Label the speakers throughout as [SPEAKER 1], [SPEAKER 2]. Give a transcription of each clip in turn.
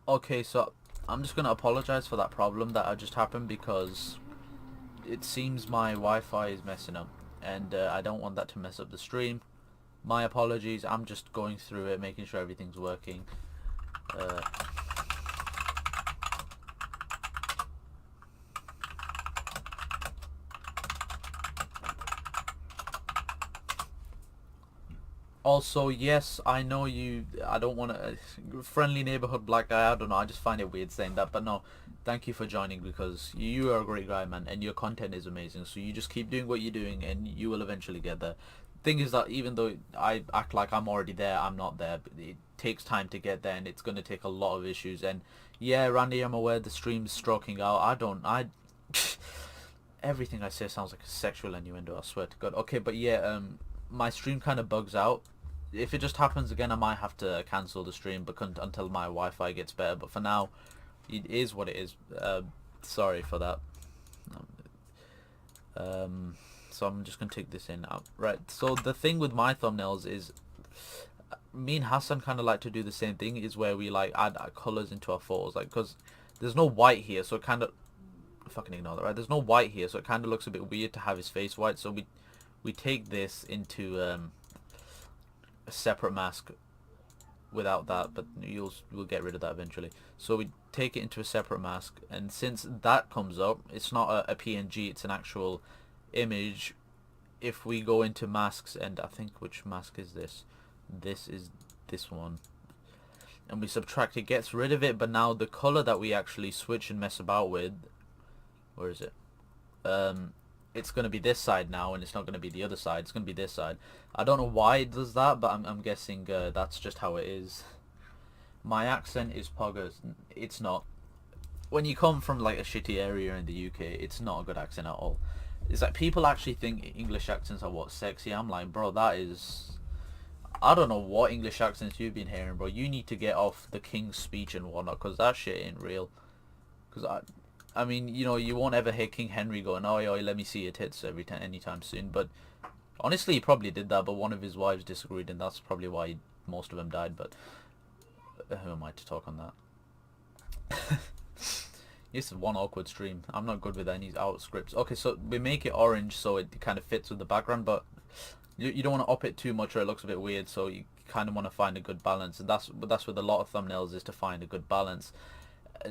[SPEAKER 1] Okay, so I'm just gonna apologize for that problem that just happened because it seems my Wi-Fi is messing up, and I don't want that to mess up the stream. My apologies. I'm just going through it, making sure everything's working. Uh, Also, yes, I know you. I don't want to. Friendly neighborhood black guy. I don't know. I just find it weird saying that, but no. Thank you for joining because you are a great guy, man, and your content is amazing. So you just keep doing what you're doing, and you will eventually get there. Thing is that even though I act like I'm already there, I'm not there. But it takes time to get there, and it's gonna take a lot of issues. And yeah, Randy, I'm aware the stream's stroking out. I don't. I. Everything I say sounds like a sexual innuendo. I swear to God. Okay, but yeah, my stream kind of bugs out. If it just happens again, I might have to cancel the stream until my Wi-Fi gets better. But for now, it is what it is. Sorry for that. So I'm just gonna take this in now. Right. So the thing with my thumbnails is, me and Hassan kind of like to do the same thing. Is where we like add colors into our photos, like because there's no white here, so it kind of fucking ignore that. Right. There's no white here, so it kind of looks a bit weird to have his face white. So we take this into a separate mask without that, but we'll get rid of that eventually. So we take it into a separate mask, and since that comes up, it's not a PNG, it's an actual image. If we go into masks, and I think which mask is this? This is this one. And we subtract, it gets rid of it, but now the color that we actually switch and mess about with, where is it? It's going to be this side now, and it's not going to be the other side. It's going to be this side. I don't know why it does that, but I'm guessing that's just how it is. My accent is poggers. It's not. When you come from like a shitty area in the UK, it's not a good accent at all. It's like people actually think English accents are what, sexy. I'm like, bro, that is. I don't know what English accents you've been hearing, bro. You need to get off the King's Speech and whatnot, because that shit ain't real. Because I mean, you know, you won't ever hear King Henry going, "Oh, yo, let me see your tits" anytime soon. But honestly, he probably did that, but one of his wives disagreed, and that's probably why most of them died. But who am I to talk on that? This is one awkward stream. I'm not good with any out scripts. Okay, so we make it orange so it kind of fits with the background, but you don't want to up it too much or it looks a bit weird. So you kind of want to find a good balance, and that's with a lot of thumbnails, is to find a good balance.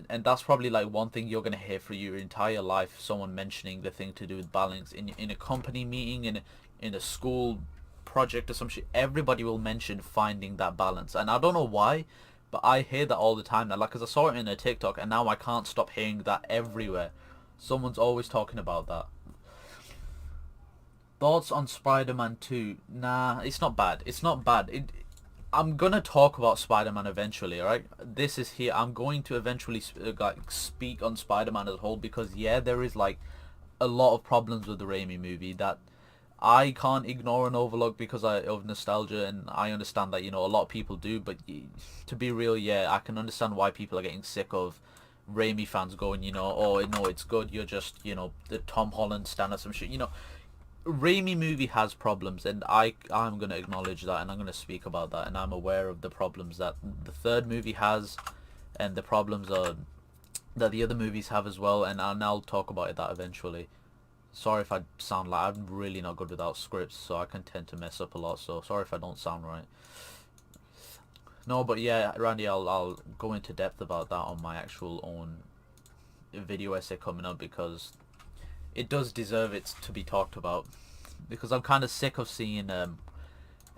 [SPEAKER 1] And that's probably like one thing you're gonna hear for your entire life, someone mentioning the thing to do with balance in a company meeting, in a school project or some shit. Everybody will mention finding that balance, and I don't know why, but I hear that all the time now. Like, cause I saw it in a TikTok, and now I can't stop hearing that everywhere. Someone's always talking about that. Thoughts on Spider-Man 2? Nah, it's not bad. It's not bad. I'm gonna talk about Spider-Man eventually, alright? This is here. I'm going to eventually like speak on Spider-Man as a whole, because yeah, there is like a lot of problems with the Raimi movie that I can't ignore and overlook because of nostalgia, and I understand that, you know, a lot of people do, but to be real, yeah, I can understand why people are getting sick of Raimi fans going, you know, "Oh, no, it's good, you're just, you know, the Tom Holland stan or some shit," you know. Raimi movie has problems, and I'm gonna acknowledge that, and I'm gonna speak about that, and I'm aware of the problems that the third movie has, and the problems that the other movies have as well, and I'll talk about it that eventually. Sorry if I sound like I'm really not good without scripts, so I can tend to mess up a lot. So sorry if I don't sound right. No, but yeah, Randy, I'll go into depth about that on my actual own video essay coming up, because it does deserve it to be talked about, because I'm kind of sick of seeing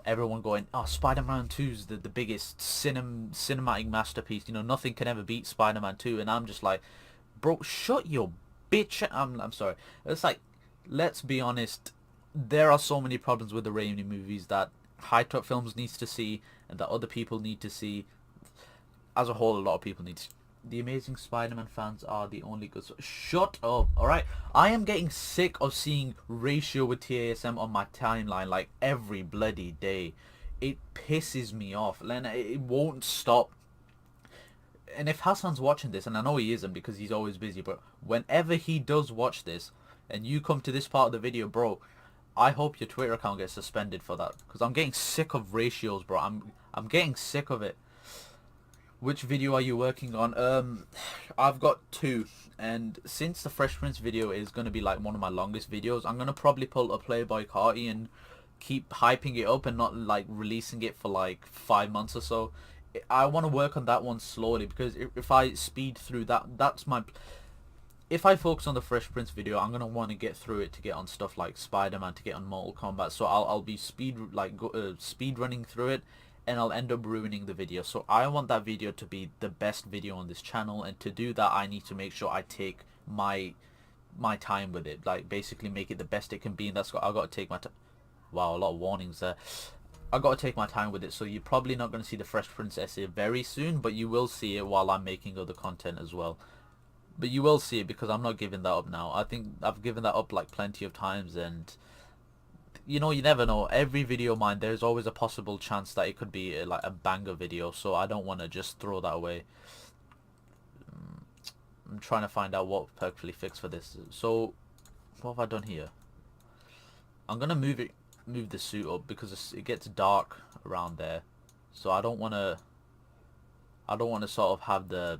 [SPEAKER 1] everyone going, "Oh, Spider-Man 2's the biggest cinematic masterpiece. You know, nothing can ever beat Spider-Man 2." And I'm just like, bro, shut your bitch. I'm sorry. It's like, let's be honest. There are so many problems with the Raimi movies that High Top Films needs to see, and that other people need to see. As a whole, a lot of people need to. The Amazing Spider-Man fans are the only good. Shut up, alright? I am getting sick of seeing Ratio with TASM on my timeline like every bloody day. It pisses me off, and it won't stop. And if Hassan's watching this, and I know he isn't because he's always busy, but whenever he does watch this, and you come to this part of the video, bro, I hope your Twitter account gets suspended for that, because I'm getting sick of ratios, bro. I'm getting sick of it. Which video are you working on? I've got two, and since the Fresh Prince video is gonna be like one of my longest videos, I'm gonna probably pull a Playboy Carti and keep hyping it up and not like releasing it for like 5 months or so. I want to work on that one slowly, because if I speed through that, that's my. If I focus on the Fresh Prince video, I'm gonna want to get through it to get on stuff like Spider-Man, to get on Mortal Kombat. So I'll be speed running through it, and I'll end up ruining the video. So I want that video to be the best video on this channel, and to do that, I need to make sure I take my time with it. Like basically make it the best it can be, and that's what I got to take my time. Wow, a lot of warnings there. I got to take my time with it. So you're probably not going to see the Fresh Prince essay very soon, but you will see it while I'm making other content as well. But you will see it, because I'm not giving that up now. I think I've given that up like plenty of times, and you know, you never know. Every video of mine, there's always a possible chance that it could be like a banger video, so I don't want to just throw that away. I'm trying to find out what perfectly fixed for this. So what have I done here? I'm gonna move the suit up, because it gets dark around there, so I don't want to sort of have the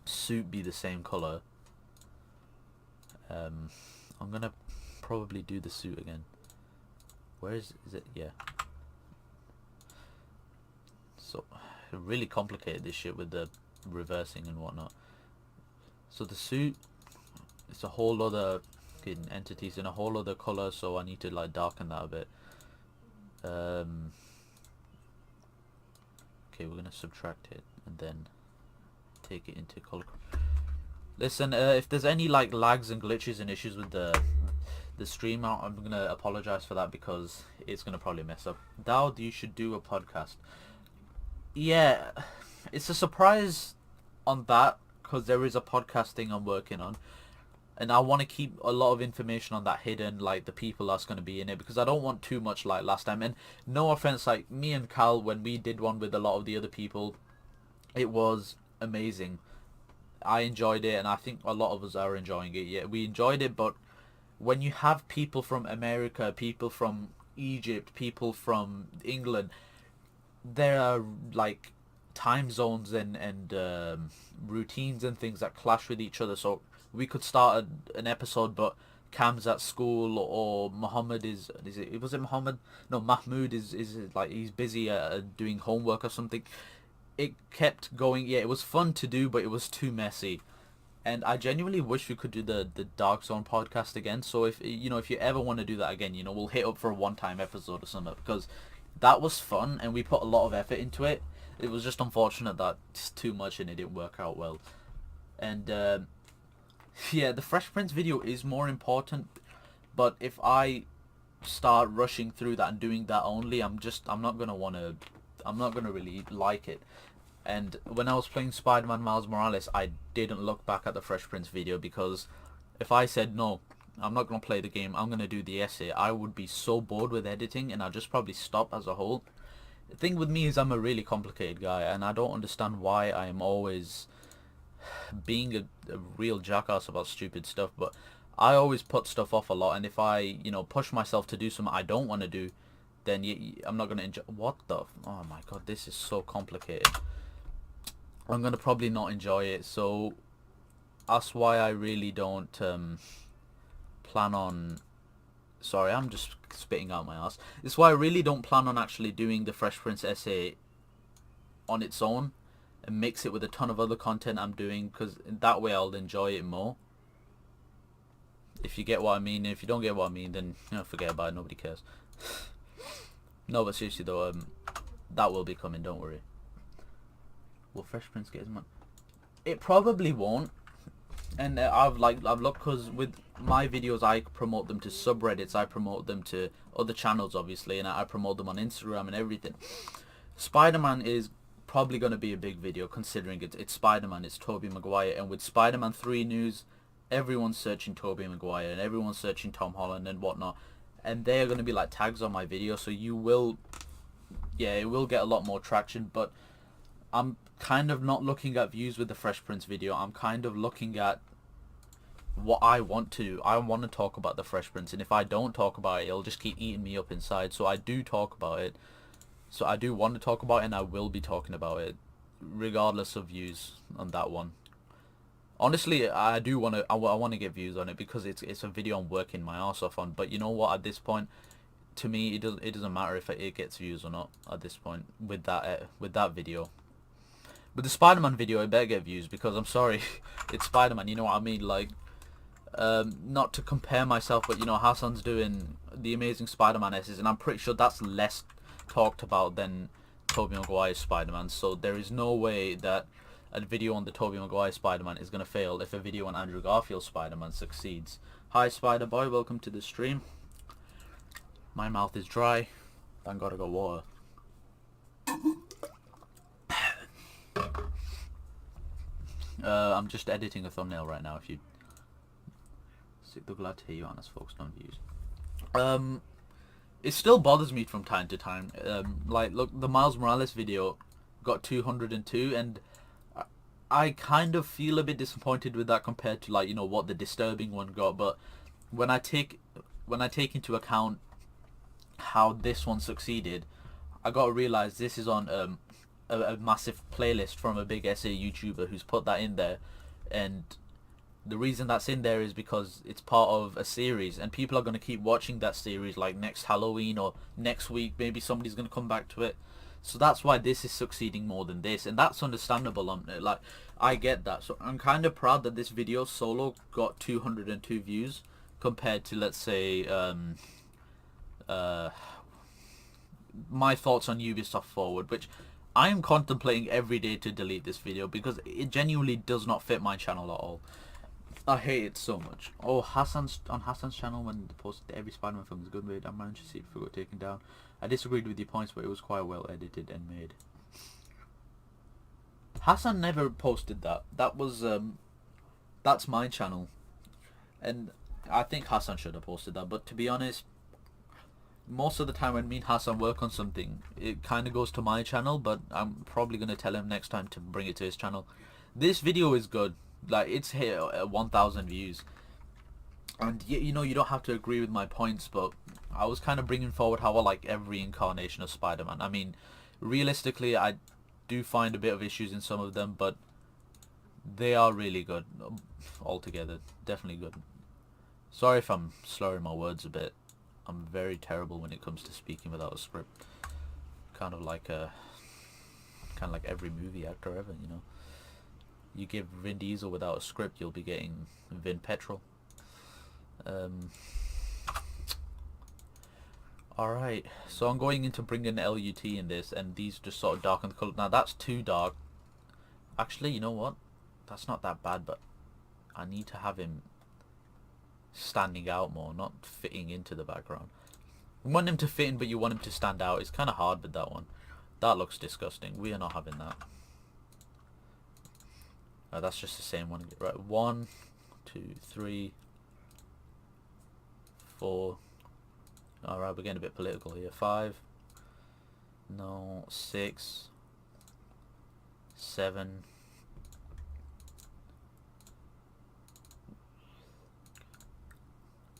[SPEAKER 1] suit be the same color. I'm gonna probably do the suit again. Where is it? Yeah. So really complicated this shit with the reversing and whatnot. So the suit, it's a whole other entities in a whole other color, so I need to like darken that a bit. Okay, we're gonna subtract it and then take it into color. Listen, if there's any like lags and glitches and issues with the stream, I'm gonna apologize for that, because it's gonna probably mess up. Dowd, you should do a podcast. Yeah, it's a surprise on that, because there is a podcast thing I'm working on, and I want to keep a lot of information on that hidden, like the people that's going to be in it, because I don't want too much like last time. And no offense, like me and Cal, when we did one with a lot of the other people, it was amazing. I enjoyed it, and I think a lot of us are enjoying it. Yeah, we enjoyed it, but when you have people from America, people from Egypt, people from England, there are like time zones and routines and things that clash with each other. So we could start an episode, but Cam's at school, or Muhammad was it Muhammad? No, Mahmoud is like he's busy doing homework or something. It kept going. Yeah, it was fun to do, but it was too messy. And I genuinely wish we could do the Dark Zone podcast again. So if if you ever want to do that again, we'll hit up for a one-time episode or something, because that was fun and we put a lot of effort into it. It was just unfortunate that it's too much and it didn't work out well. And yeah, the Fresh Prince video is more important, but if I start rushing through that and doing that only, I'm not gonna really like it. And when I was playing Spider-Man Miles Morales, I didn't look back at the Fresh Prince video, because if I said no, I'm not gonna play the game, I'm gonna do the essay, I would be so bored with editing and I'd just probably stop as a whole. The thing with me is I'm a really complicated guy, and I don't understand why I am always being a real jackass about stupid stuff, but I always put stuff off a lot, and if I push myself to do something I don't want to do, then I'm not going to enjoy. What the oh my god, this is so complicated. I'm going to probably not enjoy it, so that's why I really don't plan on. Sorry, I'm just spitting out my ass. It's why I really don't plan on actually doing the Fresh Prince essay on its own and mix it with a ton of other content I'm doing, because that way I'll enjoy it more. If you get what I mean. If you don't get what I mean, then forget about it, nobody cares. No, but seriously though, that will be coming, don't worry. Will Fresh Prince get his money? It probably won't. And I've looked, because with my videos I promote them to subreddits, I promote them to other channels obviously, and I promote them on Instagram and everything. Spider-Man is probably going to be a big video, considering it's Spider-Man, it's Tobey Maguire, and with Spider-Man 3 news, everyone's searching Tobey Maguire and everyone's searching Tom Holland and whatnot, and they're going to be like tags on my video, so it will get a lot more traction. But I'm kind of not looking at views with the Fresh Prince video. I'm kind of looking at what I want to do. I want to talk about the Fresh Prince, and if I don't talk about it, it'll just keep eating me up inside. So I do talk about it. So I do want to talk about it, and I will be talking about it. regardless of views on that one. Honestly, I do want to. I want to get views on it because it's a video I'm working my ass off on. But you know what? At this point, to me, it doesn't matter if it gets views or not. At this point, with that video, with the Spider-Man video, it better get views because I'm sorry, it's Spider-Man. You know what I mean? Like, not to compare myself, but you know, Hassan's doing the Amazing Spider-Man essays, and I'm pretty sure that's less talked about than Tobey Maguire's Spider-Man. So there is no way that a video on the Tobey Maguire Spider-Man is going to fail if a video on Andrew Garfield's Spider-Man succeeds. Hi Spider-Boy, welcome to the stream. My mouth is dry. Thank God I got water. I'm just editing a thumbnail right now. If you sick, they're glad to hear you, honest folks, don't views. It still bothers me from time to time. Like, look, the Miles Morales video got 202, and I kind of feel a bit disappointed with that compared to, like, you know, what the Disturbing one got. But when I take into account how this one succeeded, I gotta realize this is on a massive playlist from a big essay YouTuber who's put that in there, and the reason that's in there is because it's part of a series, and people are going to keep watching that series, like next Halloween or next week maybe somebody's going to come back to it. So that's why this is succeeding more than this, and that's understandable. Like, I get that. So I'm kind of proud that this video solo got 202 views compared to, let's say, my thoughts on Ubisoft Forward, which I am contemplating every day to delete this video because it genuinely does not fit my channel at all. I hate it so much. Oh, Hassan's channel, when they posted every Spider-Man film is good made, I managed to see it before it got taken down. I disagreed with your points, but it was quite well edited and made. Hassan never posted that. That was that's my channel, and I think Hassan should have posted that. But to be honest, most of the time when me and Hassan work on something, it kind of goes to my channel, but I'm probably going to tell him next time to bring it to his channel. This video is good. Like, it's hit 1,000 views. And you know, you don't have to agree with my points, but I was kind of bringing forward how I like every incarnation of Spider-Man. I mean, realistically, I do find a bit of issues in some of them, but they are really good altogether. Definitely good. Sorry if I'm slurring my words a bit. I'm very terrible when it comes to speaking without a script. Kind of like every movie actor ever, you know. You give Vin Diesel without a script, you'll be getting Vin Petrol. Alright, so I'm going into bringing LUT in this, and these just sort of darken the colour. Now that's too dark. Actually, you know what? That's not that bad, but I need to have him standing out more, not fitting into the background. You want him to fit in, but you want him to stand out. It's kind of hard with that one. That looks disgusting. We are not having that. That's just the same one. Right, 1, 2, 3, 4. Alright, we're getting a bit political here. 5. No, 6. 7.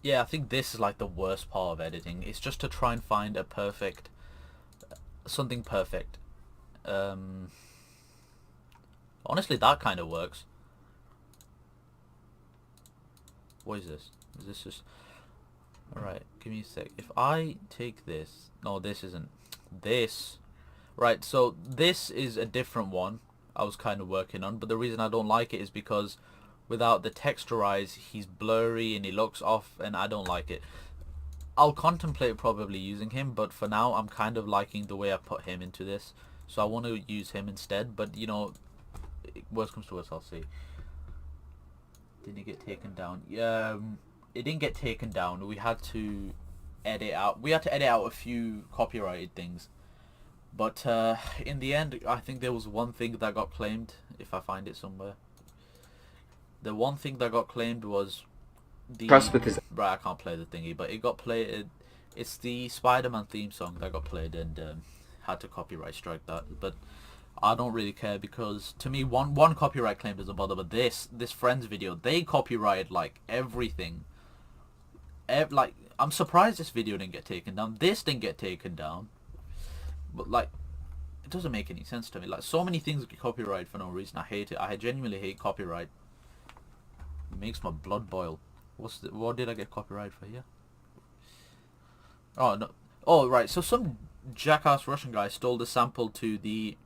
[SPEAKER 1] Yeah, I think this is like the worst part of editing. It's just to try and find a perfect, something perfect. Honestly, that kind of works. What is this? Is this just... Alright, give me a sec. If I take this... No, this isn't. This. Right, so this is a different one I was kind of working on, but the reason I don't like it is because without the texturize, he's blurry and he looks off, and I don't like it. I'll contemplate probably using him, but for now I'm kind of liking the way I put him into this. So I want to use him instead, but you know... Worst comes to worst, I'll see. Didn't it get taken down? Yeah, it didn't get taken down. We had to edit out. We had to edit out a few copyrighted things, but in the end, I think there was one thing that got claimed. If I find it somewhere, the one thing that got claimed was the. Right, I can't play the thingy, but it got played. It's the Spider-Man theme song that got played, and had to copyright strike that, but. I don't really care because to me one copyright claim doesn't bother, but this Friends video, they copyrighted like everything. Like, I'm surprised this video didn't get taken down. This didn't get taken down, but like it doesn't make any sense to me. Like, so many things get copyrighted for no reason. I hate it. I genuinely hate copyright. It makes my blood boil. What did I get copyrighted for here? Oh, no. Oh, right. So some jackass Russian guy stole the sample to the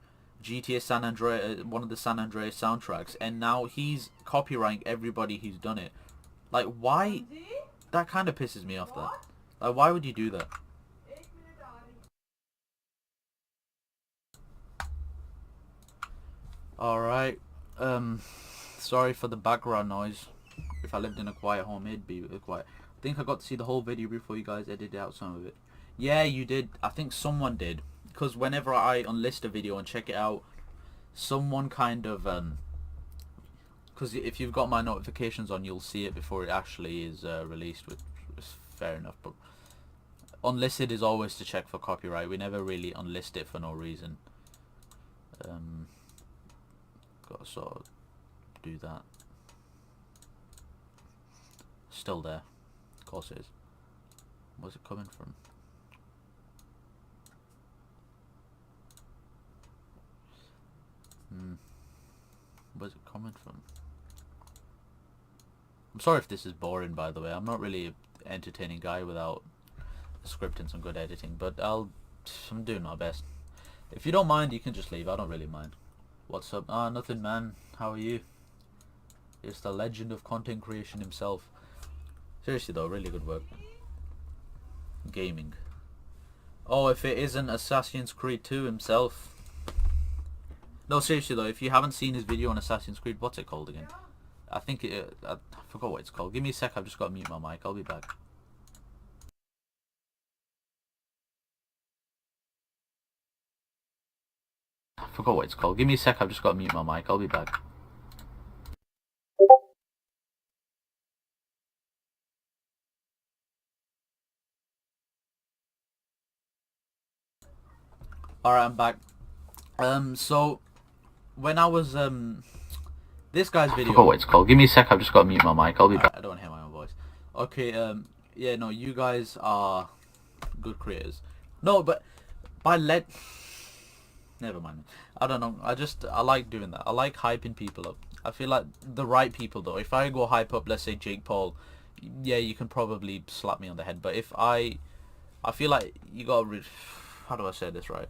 [SPEAKER 1] GTA San Andreas, one of the San Andreas soundtracks, and now he's copyrighting everybody who's done it. Like, why? That kind of pisses me off. That. Like, why would you do that? Alright. Sorry for the background noise. If I lived in a quiet home, it'd be quiet. I think I got to see the whole video before you guys edited out some of it. Yeah, you did. I think someone did. Because whenever I unlist a video and check it out, someone kind of, because if you've got my notifications on, you'll see it before it actually is released, which is fair enough. But unlisted is always to check for copyright. We never really unlist it for no reason. Got to sort of do that. Still there. Of course it is. Where's it coming from? Where's it coming from? I'm sorry if this is boring, by the way. I'm not really an entertaining guy without a script and some good editing, but I'm doing my best. If you don't mind, you can just leave. I don't really mind. What's up? Ah, nothing, man. How are you? It's the legend of content creation himself. Seriously though, really good work. Gaming. Oh, if it isn't Assassin's Creed 2 himself. No, seriously though, if you haven't seen his video on Assassin's Creed, what's it called again? I think I forgot what it's called. Give me a sec, I've just got to mute my mic. I'll be back. I forgot what it's called. Give me a sec, I've just got to mute my mic. I'll be back. Alright, I'm back. So when I was this guy's video. I forgot what it's called. Give me a sec, I've just got to mute my mic. I'll be back. I don't hear my own voice. Okay, yeah, no, you guys are good creators. No, but never mind. I don't know. I like doing that. I like hyping people up. I feel like the right people though. If I go hype up, let's say Jake Paul, yeah, you can probably slap me on the head. But if I feel like you gotta how do I say this right?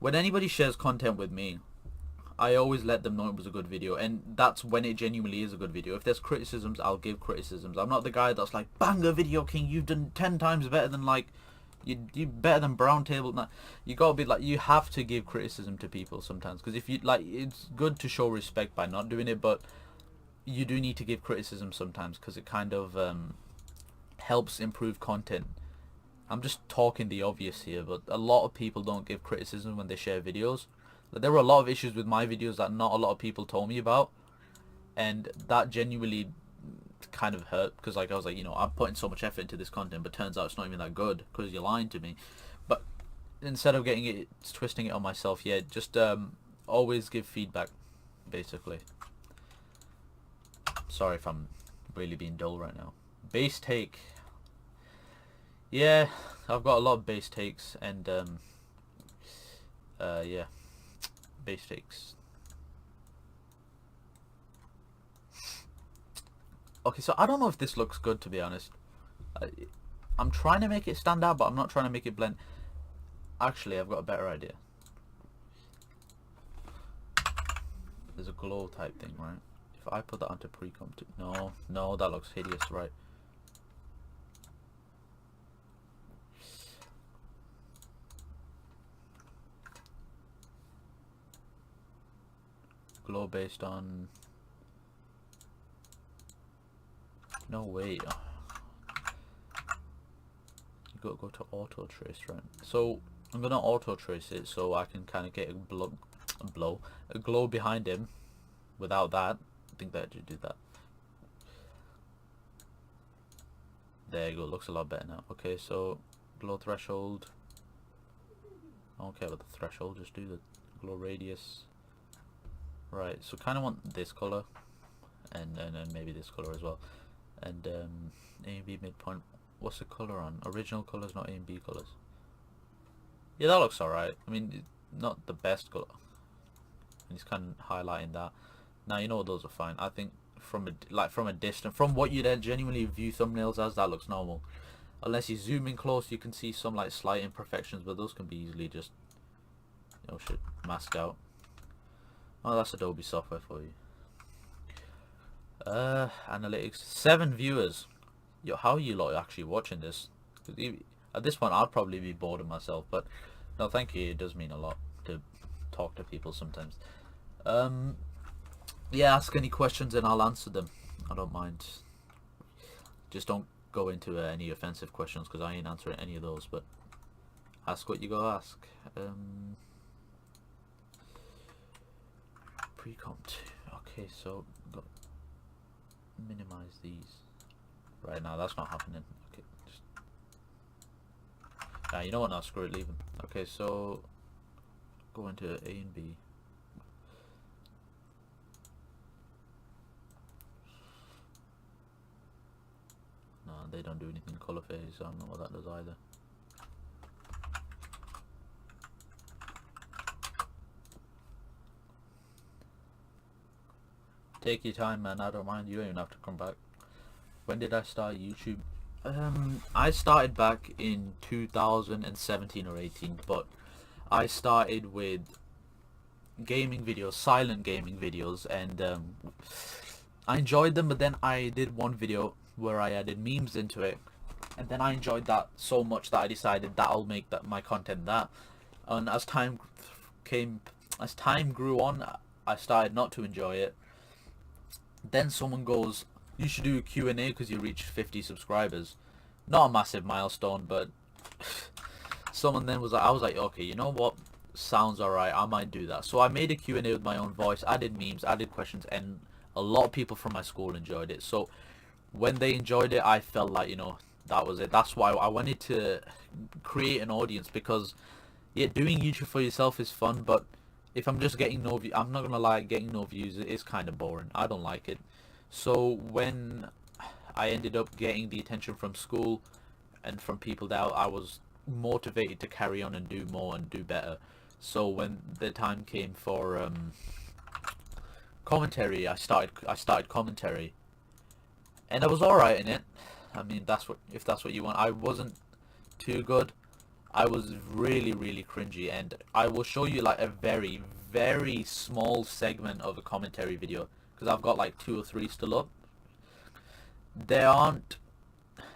[SPEAKER 1] When anybody shares content with me, I always let them know it was a good video, and that's when it genuinely is a good video. If there's criticisms, I'll give criticisms. I'm not the guy that's like, banger video king, you've done 10 times better than like you better than Brown Table. Nah, you gotta be like, you have to give criticism to people sometimes, because if you like, it's good to show respect by not doing it, but you do need to give criticism sometimes because it kind of helps improve content. I'm just talking the obvious here, but a lot of people don't give criticism when they share videos. Like, there were a lot of issues with my videos that not a lot of people told me about, and that genuinely kind of hurt, because like I was like, you know, I'm putting so much effort into this content, but turns out it's not even that good because you're lying to me. But instead of getting it, twisting it on myself, yeah, just always give feedback, basically. Sorry if I'm really being dull right now. Base take. Yeah, I've got a lot of base takes, and yeah, base takes. Okay, so I don't know if this looks good, to be honest. I'm trying to make it stand out, but I'm not trying to make it blend. Actually, I've got a better idea. There's a glow type thing, right? If I put that onto pre-comp, no, that looks hideous, right? Glow based on... No way. You gotta go to auto trace, right? So I'm gonna auto trace it so I can kind of get a glow behind him. Without that, I think that should do that. There you go. Looks a lot better now. Okay, so glow threshold. I don't care about the threshold. Just do the glow radius. Right. So kind of want this color, and then maybe this color as well. And A and B midpoint. What's the color on? Original colors, not A and B colors. Yeah, that looks alright. I mean, not the best color. And he's kind of highlighting that. Now, you know, those are fine. I think from a distance, from what you then genuinely view thumbnails as, that looks normal. Unless you zoom in close, you can see some like slight imperfections, but those can be easily just, you know, shit, masked out. Oh, that's Adobe software for you. Analytics, 7 viewers. Yo, how are you lot actually watching this? At this point, I'd probably be bored of myself, but no, thank you. It does mean a lot to talk to people sometimes. Yeah, ask any questions and I'll answer them. I don't mind. Just don't go into any offensive questions, because I ain't answering any of those, but ask what you go ask. Pre-comp 2. Okay, so got minimize these. Right now, that's not happening. Okay, just you know what? Now screw it, leave them. Okay, so go into A and B. No, they don't do anything color phase, so I don't know what that does either. Take your time, man. I don't mind. You don't even have to come back. When did I start YouTube? I started back in 2017 or 18, but I started with gaming videos, silent gaming videos, and I enjoyed them, but then I did one video where I added memes into it, and then I enjoyed that so much that I decided that I'll make that my content that. And as time grew on, I started not to enjoy it. Then someone goes, you should do a Q&A because you reached 50 subscribers. Not a massive milestone, but someone then was like, I was like, okay, you know what? Sounds alright, I might do that. So I made a Q&A with my own voice, added memes, added questions, and a lot of people from my school enjoyed it. So when they enjoyed it, I felt like, you know, that was it. That's why I wanted to create an audience, because yeah, doing YouTube for yourself is fun, but if I'm just getting no views, I'm not gonna lie, getting no views is kind of boring. I don't like it. So when I ended up getting the attention from school and from people that I was motivated to carry on and do more and do better. So when the time came for commentary, I started commentary, and I was alright in it. I mean, if that's what you want. I wasn't too good. I was really, really cringy, and I will show you like a very, very small segment of a commentary video, because I've got like 2 or 3 still up. They aren't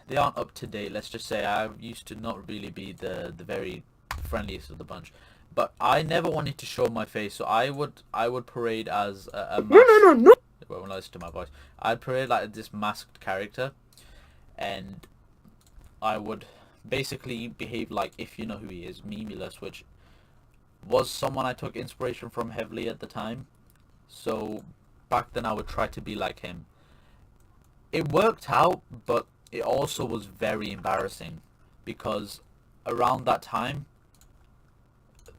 [SPEAKER 1] up to date. Let's just say I used to not really be the very friendliest of the bunch, but I never wanted to show my face, so I would parade as a masked. When I listen to my voice, I'd parade like this masked character, and I would basically behave like, if you know who he is, Memulus, which was someone I took inspiration from heavily at the time. So back then I would try to be like him. It worked out, but it also was very embarrassing, because around that time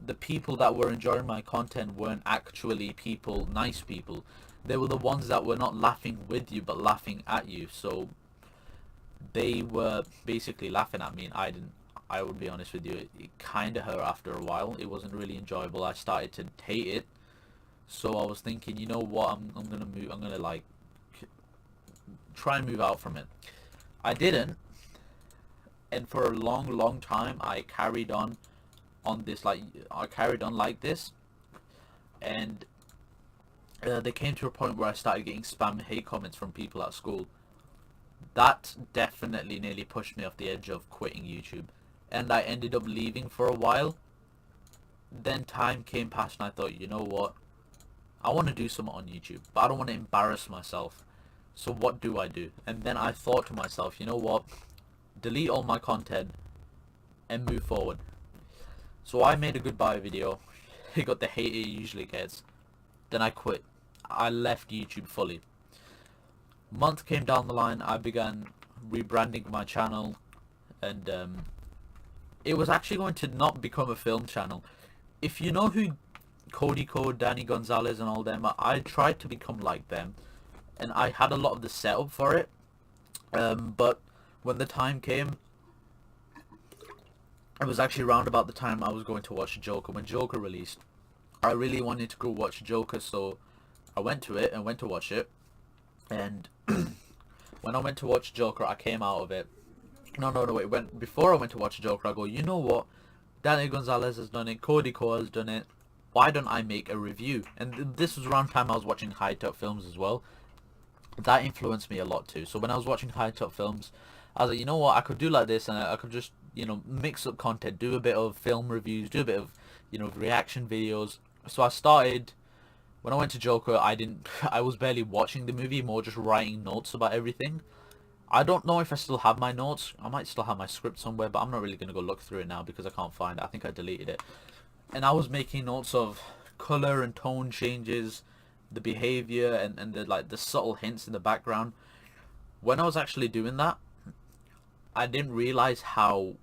[SPEAKER 1] the people that were enjoying my content weren't actually nice people. They were the ones that were not laughing with you but laughing at you. So they were basically laughing at me, and I would be honest with you, it kind of hurt after a while. It wasn't really enjoyable. I started to hate it. So I was thinking, you know what, I'm gonna move. I'm gonna like try and move out from it. I didn't, and for a long time I carried on this, like I carried on like this, and they came to a point where I started getting spam hate comments from people at school. That definitely nearly pushed me off the edge of quitting YouTube, and I ended up leaving for a while. Then time came past and I thought, you know what, I want to do something on YouTube, but I don't want to embarrass myself. So what do I do? And then I thought to myself, you know what, delete all my content and move forward. So I made a goodbye video. It got the hate it usually gets. Then I quit. I left YouTube fully. Month came down the line, I began rebranding my channel, and it was actually going to not become a film channel. If you know who Cody Code, Danny Gonzalez and all them, I tried to become like them, and I had a lot of the setup for it, but when the time came, it was actually around about the time I was going to watch Joker. When Joker released, I really wanted to go watch Joker, so I went to it and went to watch it. And when I went to watch Joker, I came out of it. No, wait. Before I went to watch Joker, I go, you know what? Danny Gonzalez has done it. Cody Ko has done it. Why don't I make a review? And this was around the time I was watching High Top Films as well. That influenced me a lot too. So when I was watching High Top Films, I was like, you know what? I could do like this, and I could just, mix up content, do a bit of film reviews, do a bit of, reaction videos. So I started. When I went to Joker, I was barely watching the movie, more just writing notes about everything. I don't know if I still have my notes. I might still have my script somewhere, but I'm not really going to go look through it now because I can't find it. I think I deleted it. And I was making notes of color and tone changes, the behavior, and the subtle hints in the background. When I was actually doing that, I didn't realize how,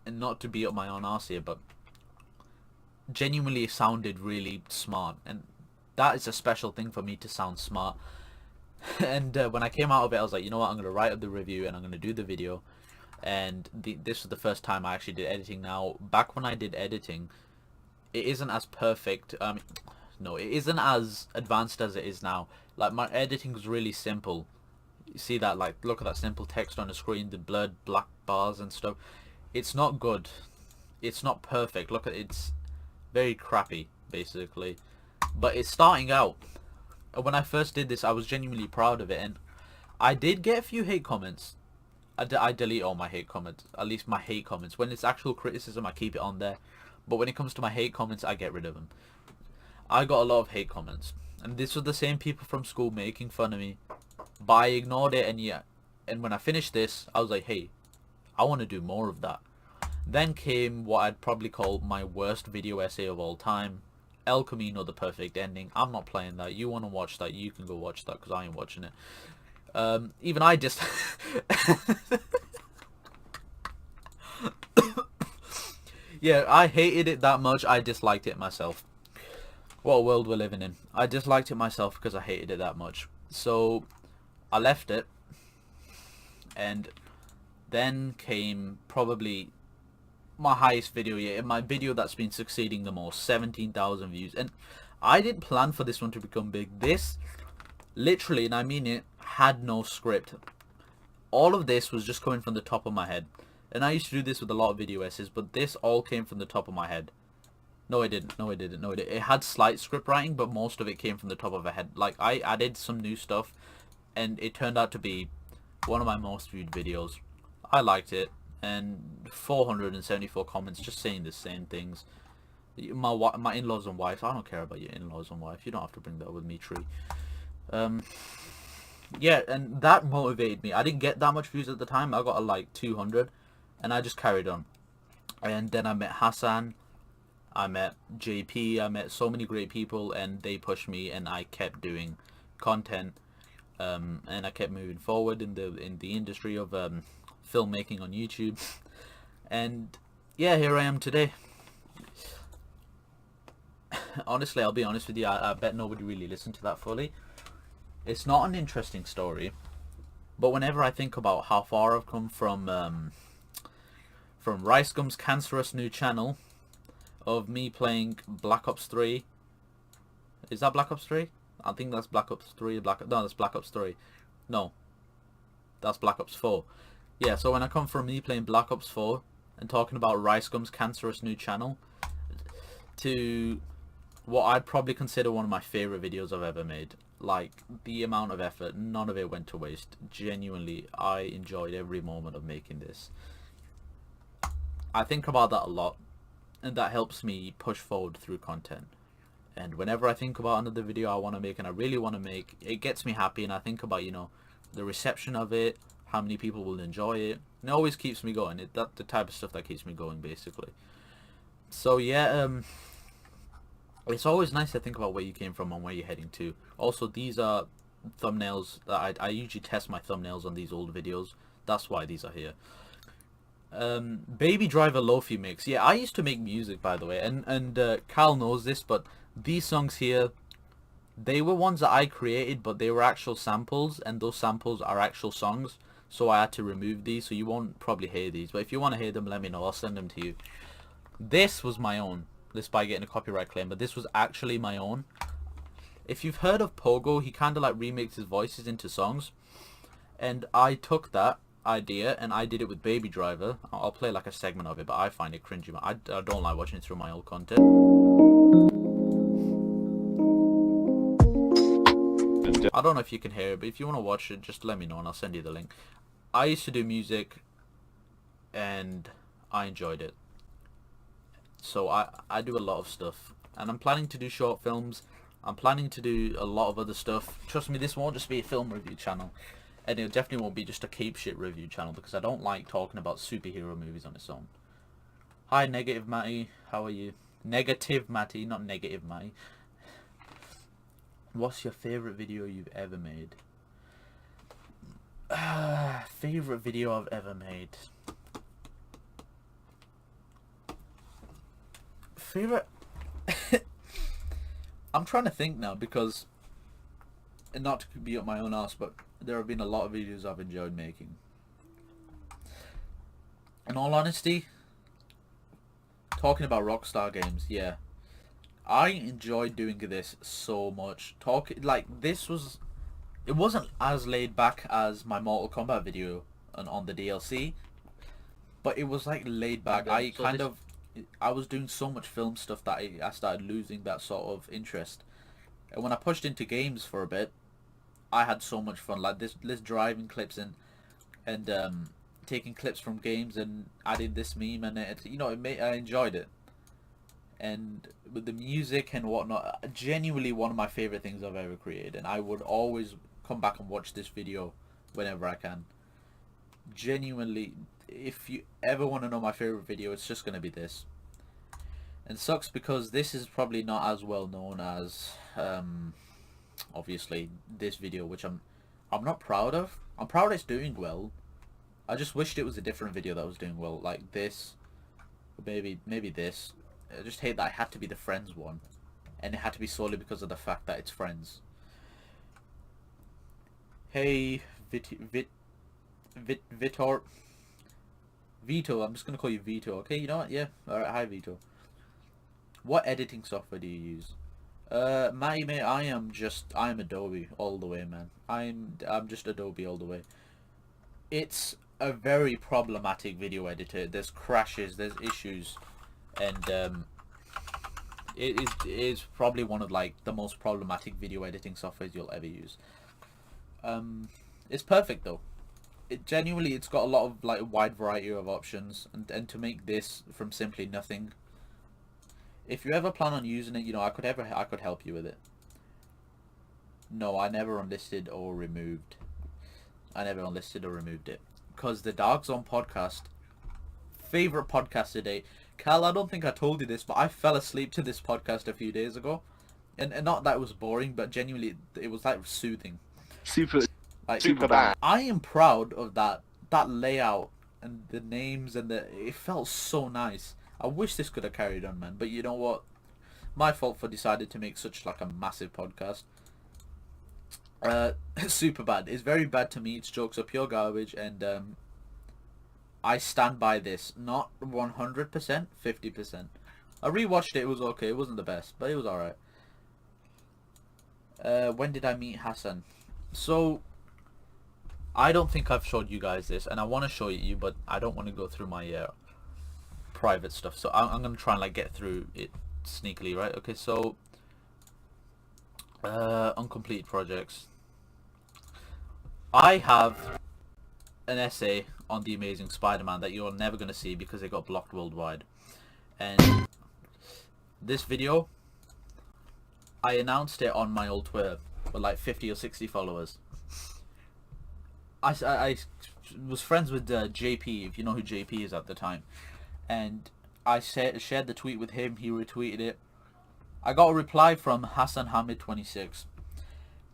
[SPEAKER 1] and not to be up my own arse here, but genuinely sounded really smart. And that is a special thing for me, to sound smart. And when I came out of it, I was like, you know what, I'm going to write up the review and I'm going to do the video. And this was the first time I actually did editing. Now, back when I did editing, it isn't as perfect. No, it isn't as advanced as it is now. Like, my editing was really simple. You see that? Like, look at that simple text on the screen, the blurred black bars and stuff. It's not good. It's not perfect. Look at it's very crappy, basically. But it's starting out. When I first did this, I was genuinely proud of it, and I did get a few hate comments. I delete all my hate comments, at least my hate comments. When it's actual criticism, I keep it on there. But when it comes to my hate comments, I get rid of them. I got a lot of hate comments, and this was the same people from school making fun of me. But I ignored it, and yeah. And when I finished this, I was like, hey, I want to do more of that. Then came what I'd probably call my worst video essay of all time. El Camino, The Perfect Ending. I'm not playing that. You want to watch that, you can go watch that, because I ain't watching it. Even I just... Yeah, I hated it that much, I disliked it myself. What a world we're living in. I disliked it myself because I hated it that much. So, I left it. And then came probably my highest video yet, my video that's been succeeding the most, 17,000 views. And I didn't plan for this one to become big. This, literally, and I mean it, had no script. All of this was just coming from the top of my head. And I used to do this with a lot of video essays, but this all came from the top of my head. No, it didn't. No, it didn't. No, it didn't. It had slight script writing, but most of it came from the top of my head. Like, I added some new stuff, and it turned out to be one of my most viewed videos. I liked it. And 474 comments just saying the same things. My in-laws and wife. I don't care about your in-laws and wife. You don't have to bring that up with me, Tree. Yeah, and that motivated me. I didn't get that much views at the time. I got like 200, and I just carried on. And then I met Hassan. I met JP. I met so many great people, and they pushed me, and I kept doing content. And I kept moving forward in the industry of filmmaking on YouTube. And yeah, here I am today. Honestly, I'll be honest with you, I bet nobody really listened to that fully. It's not an interesting story, but whenever I think about how far I've come from Ricegum's cancerous new channel of me playing Black Ops 3. Is that Black Ops 3? I think that's Black Ops 3. No, that's Black Ops 3. No, that's Black Ops 4. Yeah, so when I come from me playing Black Ops 4 and talking about Ricegum's cancerous new channel to what I'd probably consider one of my favourite videos I've ever made. Like, the amount of effort, none of it went to waste. Genuinely, I enjoyed every moment of making this. I think about that a lot, and that helps me push forward through content. And whenever I think about another video I want to make, and I really want to make, it gets me happy, and I think about, the reception of it, how many people will enjoy it, and it always keeps me going. That's the type of stuff that keeps me going, basically. So yeah, it's always nice to think about where you came from and where you're heading to. Also, these are thumbnails that I usually test my thumbnails on these old videos. That's why these are here. Baby Driver Lofi mix. Yeah, I used to make music, by the way, and Kyle knows this, but these songs here, they were ones that I created, but they were actual samples, and those samples are actual songs. so I had to remove these, so you won't probably hear these, but if you want to hear them, let me know, I'll send them to you. This was my own, despite getting a copyright claim, but this was actually my own. If you've heard of Pogo, he kind of like remixes voices into songs, and I took that idea and I did it with Baby Driver. I'll play like a segment of it, but I find it cringy. I don't like watching it through my old content. I don't know if you can hear it, but if you want to watch it, just let me know and I'll send you the link. I used to do music and I enjoyed it. So I do a lot of stuff, and I'm planning to do short films. I'm planning to do a lot of other stuff. Trust me, this won't just be a film review channel, and it definitely won't be just a cape shit review channel, because I don't like talking about superhero movies on its own. Hi Negative Matty, how are you? Negative Matty, not Negative Matty. What's your favourite video you've ever made? Favourite video I've ever made. Favourite... I'm trying to think now, because, and not to be up my own ass, but there have been a lot of videos I've enjoyed making. In all honesty, talking about Rockstar games, yeah. I enjoyed doing this so much. It wasn't as laid back as my Mortal Kombat video on the DLC, but it was like laid back. I was doing so much film stuff that I started losing that sort of interest. And when I pushed into games for a bit, I had so much fun. Like this driving clips and taking clips from games and adding this meme, and I enjoyed it. And with the music and whatnot, genuinely one of my favorite things I've ever created, and I would always come back and watch this video whenever I can. Genuinely, if you ever want to know my favorite video, it's just gonna be this. And sucks because this is probably not as well known as obviously this video, which I'm not proud of. I'm proud it's doing well. I just wished it was a different video that was doing well, like this, maybe this. I just hate that I had to be the Friends one, and it had to be solely because of the fact that it's Friends. Hey, Vitor, Vito, I'm just gonna call you Vito, okay? You know what? Yeah. All right. Hi, Vito. What editing software do you use? Matty, mate, I am Adobe all the way, man. I'm just Adobe all the way. It's a very problematic video editor. There's crashes, there's issues, and it is probably one of like the most problematic video editing softwares you'll ever use. It's perfect though. It's got a lot of like wide variety of options, and to make this from simply nothing. If you ever plan on using it, I could help you with it. No, I never unlisted or removed. I never unlisted or removed it, because the Dark Zone podcast, favorite podcast today. Cal, I don't think I told you this, but I fell asleep to this podcast a few days ago, and not that it was boring, but genuinely it was like soothing.
[SPEAKER 2] Super
[SPEAKER 1] Super
[SPEAKER 2] bad.
[SPEAKER 1] I am proud of that layout and the names, and it felt so nice. I wish this could have carried on, man, but you know what? My fault for deciding to make such like a massive podcast. Super bad. It's very bad to me. Its jokes are pure garbage, and I stand by this. Not 100%, 50%. I rewatched it. It was okay. It wasn't the best, but it was alright. When did I meet Hassan? So, I don't think I've showed you guys this, and I want to show it you, but I don't want to go through my private stuff. So I'm going to try and like get through it sneakily, right? Okay, so uncompleted projects. I have an essay on The Amazing Spider-Man that you're never going to see because it got blocked worldwide. And this video, I announced it on my old Twitter with like 50 or 60 followers. I was friends with JP, if you know who JP is at the time, and I shared the tweet with him. He retweeted it. I got a reply from Hassan Hamid 26,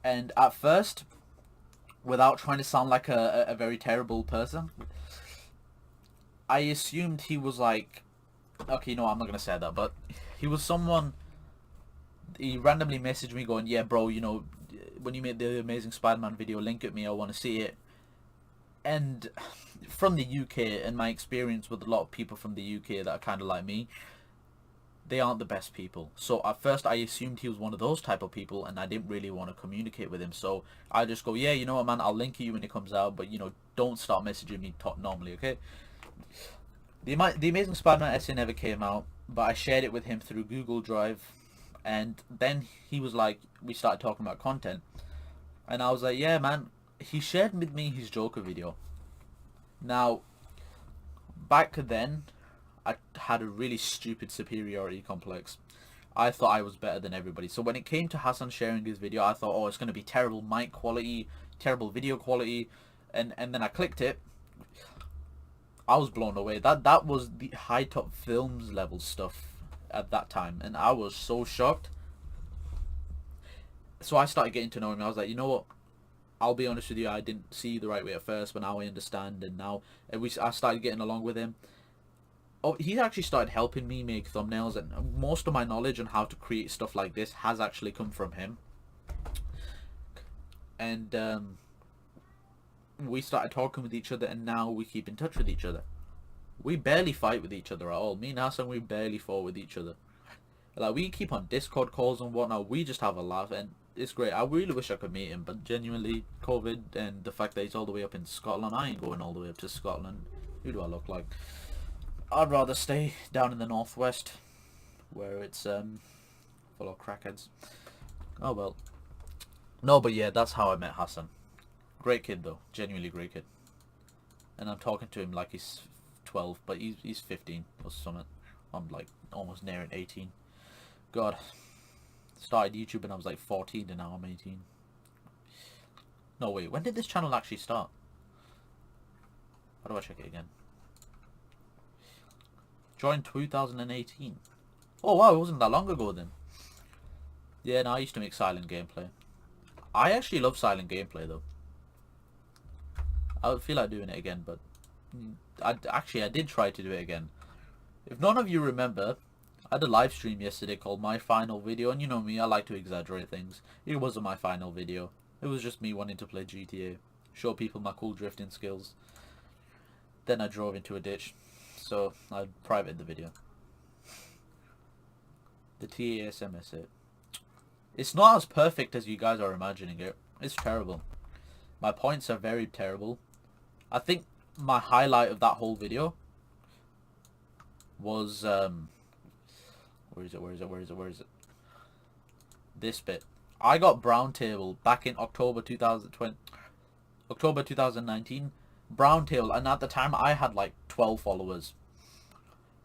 [SPEAKER 1] and at first, without trying to sound like a very terrible person, I assumed he was like, okay, no, I'm not gonna say that, but he was someone. He randomly messaged me going, yeah bro, when you made the Amazing Spider-Man video, link at me, I want to see it. And from the UK, and my experience with a lot of people from the UK that are kind of like me, they aren't the best people. So at first I assumed he was one of those type of people, and I didn't really want to communicate with him. So I just go, yeah, you know what, man, I'll link you when it comes out, but, you know, don't start messaging me normally, okay? The Amazing Spider-Man essay never came out, but I shared it with him through Google Drive, and then he was like, we started talking about content, and I was like, yeah, man. He shared with me his Joker video. Now, back then, I had a really stupid superiority complex. I thought I was better than everybody. So when it came to Hassan sharing his video, I thought, oh, it's going to be terrible mic quality, terrible video quality, and then I clicked it. I was blown away. That was the High Top Films level stuff at that time, and I was so shocked. So I started getting to know him. I was like, you know what? I'll be honest with you, I didn't see you the right way at first, but now I understand, and now I started getting along with him. Oh, he actually started helping me make thumbnails, and most of my knowledge on how to create stuff like this has actually come from him. And we started talking with each other, and now we keep in touch with each other. We barely fight with each other at all. Me and Hassan, we barely fought with each other. Like, we keep on Discord calls and whatnot. We just have a laugh, and it's great. I really wish I could meet him, but genuinely, COVID and the fact that he's all the way up in Scotland, I ain't going all the way up to Scotland. Who do I look like? I'd rather stay down in the northwest, where it's full of crackheads. Oh well. No, but yeah, that's how I met Hassan. Great kid though, genuinely great kid. And I'm talking to him like he's 12, but he's 15 or something. I'm like almost nearing 18. God. Started YouTube when I was like 14 and now I'm 18. No, wait, when did this channel actually start? How do I check it again? Joined 2018. Oh wow, it wasn't that long ago then. Yeah, no, I used to make silent gameplay. I actually love silent gameplay though. I would feel like doing it again, but I did try to do it again. If none of you remember, I had a live stream yesterday called My Final Video, and you know me, I like to exaggerate things. It wasn't my final video. It was just me wanting to play GTA, show people my cool drifting skills. Then I drove into a ditch, so I privated the video. The TASMS it. It's not as perfect as you guys are imagining it. It's terrible. My points are very terrible. I think my highlight of that whole video was where is it? This bit. I got Brown Table back in October 2019. Brown Table, and at the time I had like 12 followers.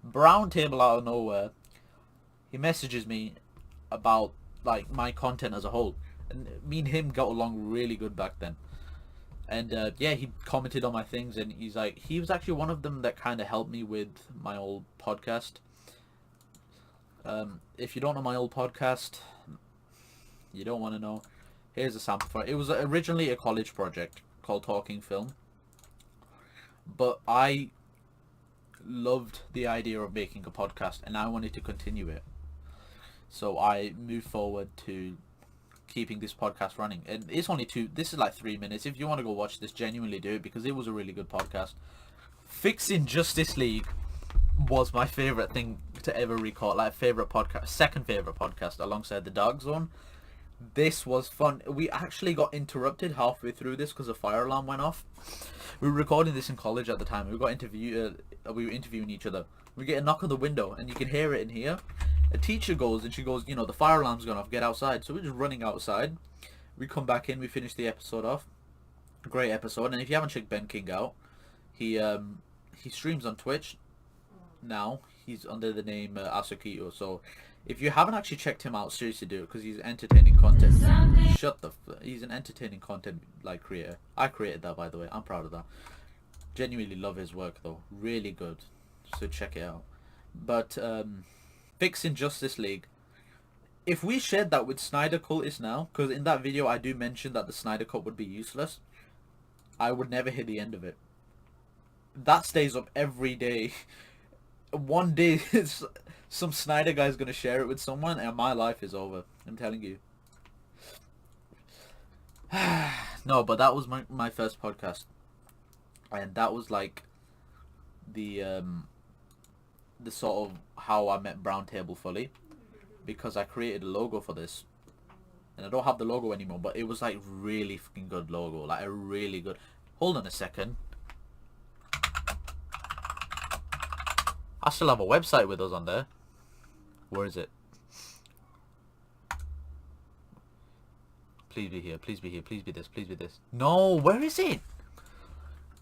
[SPEAKER 1] Brown Table out of nowhere, he messages me about like my content as a whole, and me and him got along really good back then. And yeah, he commented on my things, and he's like, he was actually one of them that kind of helped me with my old podcast. If you don't know my old podcast, you don't want to know, here's a sample for it. It was originally a college project called Talking Film, but I loved the idea of making a podcast, and I wanted to continue it. So I moved forward to keeping this podcast running, and it's only this is like 3 minutes. If you want to go watch this, genuinely do it, because it was a really good podcast. Fixing Justice League was my favorite thing to ever record, like favorite podcast, second favorite podcast alongside the Dark Zone. This was fun. We actually got interrupted halfway through this because a fire alarm went off. We were recording this in college at the time. We were interviewing each other. We get a knock on the window, and you can hear it in here. A teacher goes, and she goes, you know, the fire alarm's gone off, get outside. So we're just running outside. We come back in, we finish the episode off. Great episode. And if you haven't checked Ben King out, he streams on Twitch now. He's under the name Asukito. So if you haven't actually checked him out, seriously do it, because he's entertaining content. He's an entertaining content like creator. I created that, by the way. I'm proud of that. Genuinely love his work though. Really good. So check it out. But fixing Justice League. If we shared that with Snyder Cultist now, because in that video I do mention that the Snyder Cut would be useless, I would never hit the end of it. That stays up every day. One day some Snyder guy's gonna share it with someone, and my life is over. I'm telling you. No, but that was my first podcast. and that was like the sort of how I met Brown Table fully, because I created a logo for this, and I don't have the logo anymore, but it was like really fucking good logo, like a really good. Hold on a second. I still have a website with us on there. Where is it? Please be here. Please be here. Please be this. Please be this. No, where is it?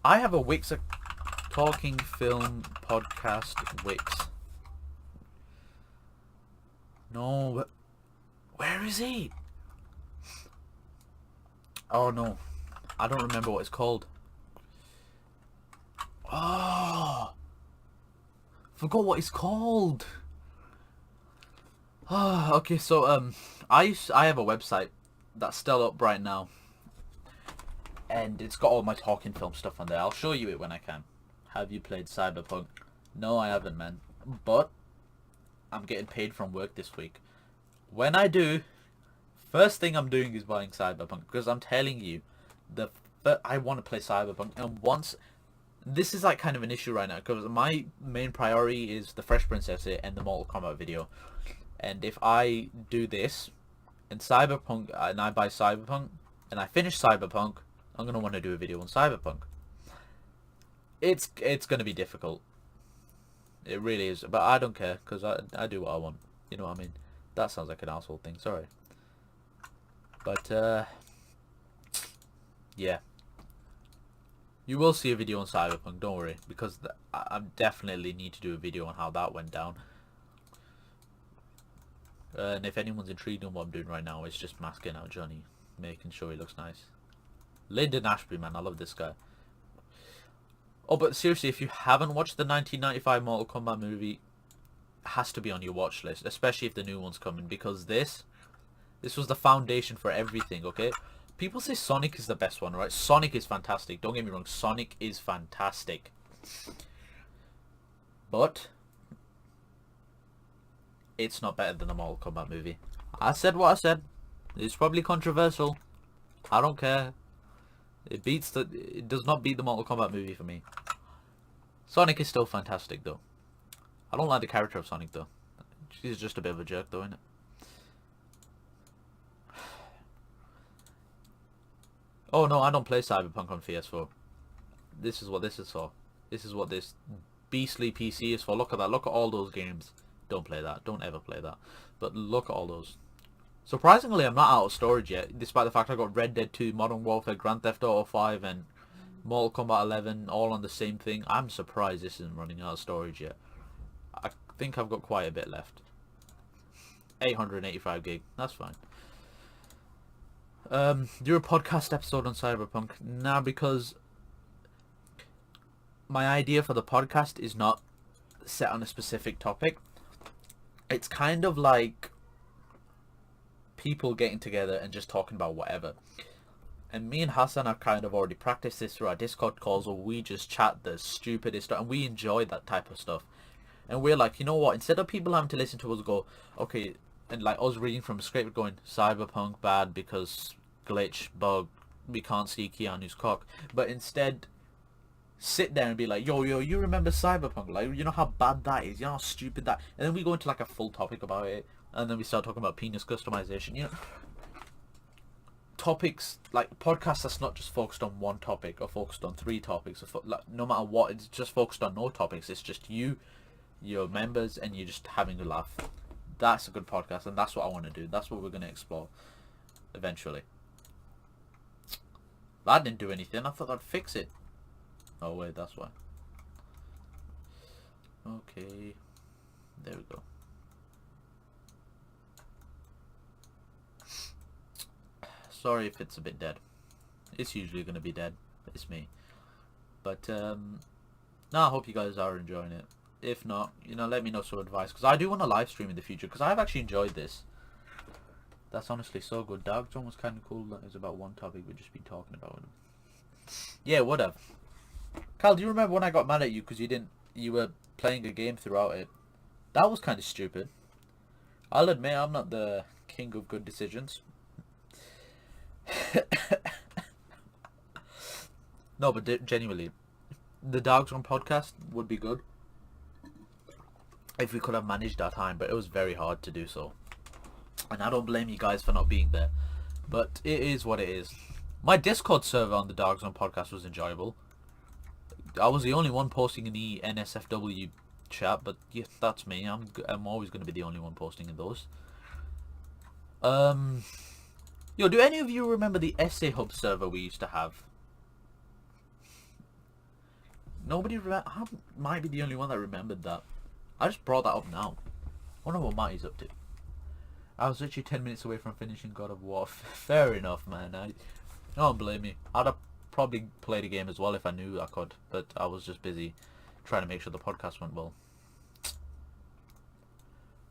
[SPEAKER 1] I have a Wix, a talking film podcast Wix. No, where is it? Oh no, I don't remember what it's called. Oh, forgot what it's called. Oh, okay, so I have a website that's still up right now, and it's got all my talking film stuff on there. I'll show you it when I can. Have you played Cyberpunk? No, I haven't, man. But I'm getting paid from work this week. When I do, first thing I'm doing is buying Cyberpunk, because I'm telling you, I want to play Cyberpunk, and once this is like kind of an issue right now, because my main priority is the Fresh Princess and the Mortal Kombat video, and if I do this and Cyberpunk and I buy Cyberpunk and I finish Cyberpunk, I'm gonna want to do a video on Cyberpunk. It's gonna be difficult. It really is, but I don't care, because I do what I want. You know what I mean? That sounds like an asshole thing. Sorry. But yeah, you will see a video on Cyberpunk. Don't worry, because I definitely need to do a video on how that went down. And if anyone's intrigued on what I'm doing right now, it's just masking out Johnny, making sure he looks nice. Lyndon Ashbury, man, I love this guy. Oh, but seriously, if you haven't watched the 1995 Mortal Kombat movie, it has to be on your watch list, especially if the new one's coming, because this was the foundation for everything, okay? People say Sonic is the best one, right? Sonic is fantastic. Don't get me wrong, Sonic is fantastic. But it's not better than the Mortal Kombat movie. I said what I said. It's probably controversial. I don't care. It does not beat the Mortal Kombat movie for me. Sonic is still fantastic though. I don't like the character of Sonic though. He's just a bit of a jerk though, isn't it? Oh no, I don't play Cyberpunk on PS4. This is what this is for. This is what this beastly PC is for. Look at that. Look at all those games. Don't play that. Don't ever play that. But look at all those. Surprisingly, I'm not out of storage yet, despite the fact I got Red Dead 2, Modern Warfare, Grand Theft Auto 5, and Mortal Kombat 11 all on the same thing. I'm surprised this isn't running out of storage yet. I think I've got quite a bit left. 885 gig. That's fine. Do a podcast episode on Cyberpunk. Nah, because my idea for the podcast is not set on a specific topic. It's kind of like people getting together and just talking about whatever. And me and Hassan have kind of already practiced this through our Discord calls, where we just chat the stupidest stuff, and we enjoy that type of stuff. And we're like, you know what, instead of people having to listen to us go, okay, and like us reading from a script going, Cyberpunk bad because glitch, bug, we can't see Keanu's cock, but instead sit there and be like, yo, you remember Cyberpunk? Like, you know how bad that is? You know how stupid that... And then we go into like a full topic about it, and then we start talking about penis customization, you know. Topics, like podcasts that's not just focused on one topic or focused on 3 topics, or like, no matter what, it's just focused on no topics. It's just you, your members, and you're just having a laugh. That's a good podcast, and that's what I want to do. That's what we're going to explore eventually. That didn't do anything. I thought I'd fix it. Oh wait, that's why. Okay, there we go. Sorry if it's a bit dead. It's usually going to be dead. It's me. But no, I hope you guys are enjoying it. If not, you know, let me know some advice, because I do want to live stream in the future, because I've actually enjoyed this. That's honestly so good. Dark Zone was kind of cool. That is about one topic we've just been talking about. Yeah, whatever. Cal, do you remember when I got mad at you because you were playing a game throughout it? That was kind of stupid. I'll admit I'm not the king of good decisions. No, but genuinely, the Dogs on podcast would be good if we could have managed our time, but it was very hard to do so. And I don't blame you guys for not being there, but it is what it is. My Discord server on the Dogs on podcast was enjoyable. I was the only one posting in the NSFW chat, but yeah, that's me. I'm always going to be the only one posting in those. Yo, do any of you remember the Essay Hub server we used to have? Nobody remember? I might be the only one that remembered that. I just brought that up now. I wonder what Matty's up to. I was literally 10 minutes away from finishing God of War. Fair enough, man. I don't blame me. I'd have probably played a game as well if I knew I could, but I was just busy trying to make sure the podcast went well.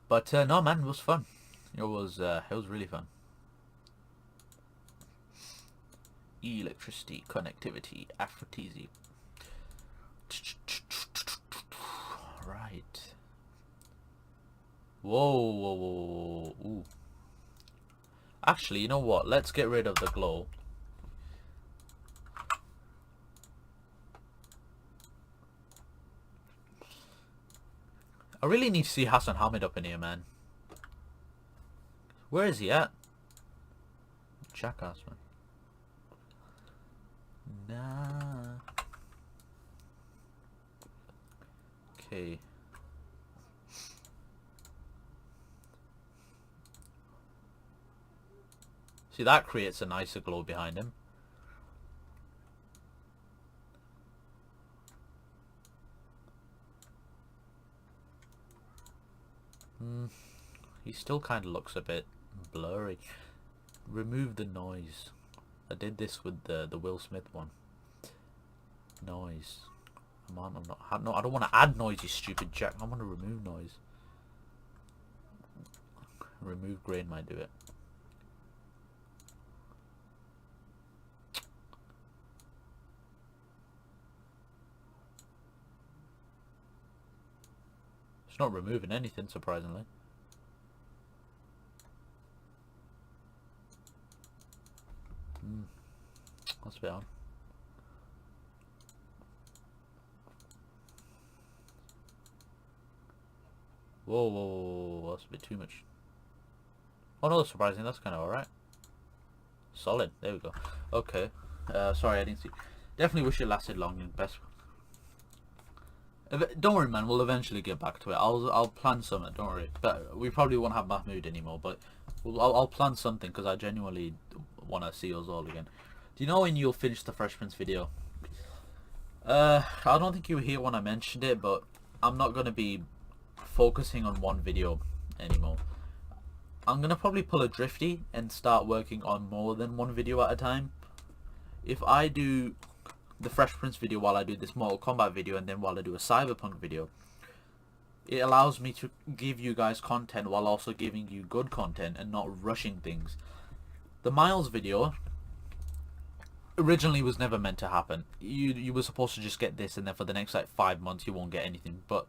[SPEAKER 1] But no, man, it was fun. It was really fun. Electricity, connectivity, aphrodisiac. Right. Whoa. Ooh. Actually, you know what? Let's get rid of the glow. I really need to see Hassan Hamid up in here, man. Where is he at? Jackass, man. Nah. Okay. See, that creates a nicer glow behind him. He still kind of looks a bit blurry. Remove the noise. I did this with the Will Smith one. Noise. Come on, I don't want to add noise, you stupid jack. I want to remove noise. Remove grain might do it. It's not removing anything, surprisingly. That's a bit on. Whoa, that's a bit too much. Oh no, surprising, that's kind of alright. Solid, there we go. Okay, sorry I didn't see. Definitely wish it lasted long and best. Don't worry, man, we'll eventually get back to it. I'll plan something, don't worry. But we probably won't have Mahmood anymore, but I'll plan something because I genuinely want to see us all again. Do you know when you'll finish the Fresh Prince video? I don't think you were here when I mentioned it, but I'm not going to be focusing on one video anymore. I'm going to probably pull a Drifty and start working on more than one video at a time. If I do the Fresh Prince video while I do this Mortal Kombat video and then while I do a Cyberpunk video, it allows me to give you guys content while also giving you good content and not rushing things. The Miles video originally was never meant to happen. You were supposed to just get this and then for the next like 5 months you won't get anything, but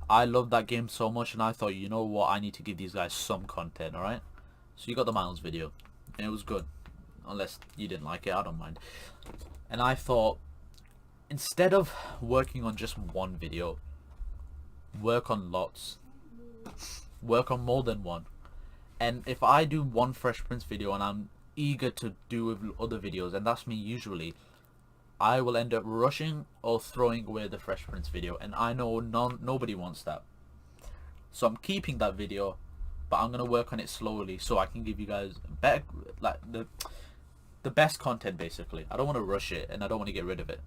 [SPEAKER 1] I love that game so much and I thought, you know what, I need to give these guys some content, alright? So you got the Miles video and it was good, unless you didn't like it, I don't mind. And I thought, instead of working on just one video, work on lots, work on more than one. And if I do one Fresh Prince video and I'm eager to do with other videos, and that's me usually, I will end up rushing or throwing away the Fresh Prince video, and I know nobody wants that. So I'm keeping that video, but I'm gonna work on it slowly so I can give you guys better, like the best content basically. I don't want to rush it and I don't want to get rid of it,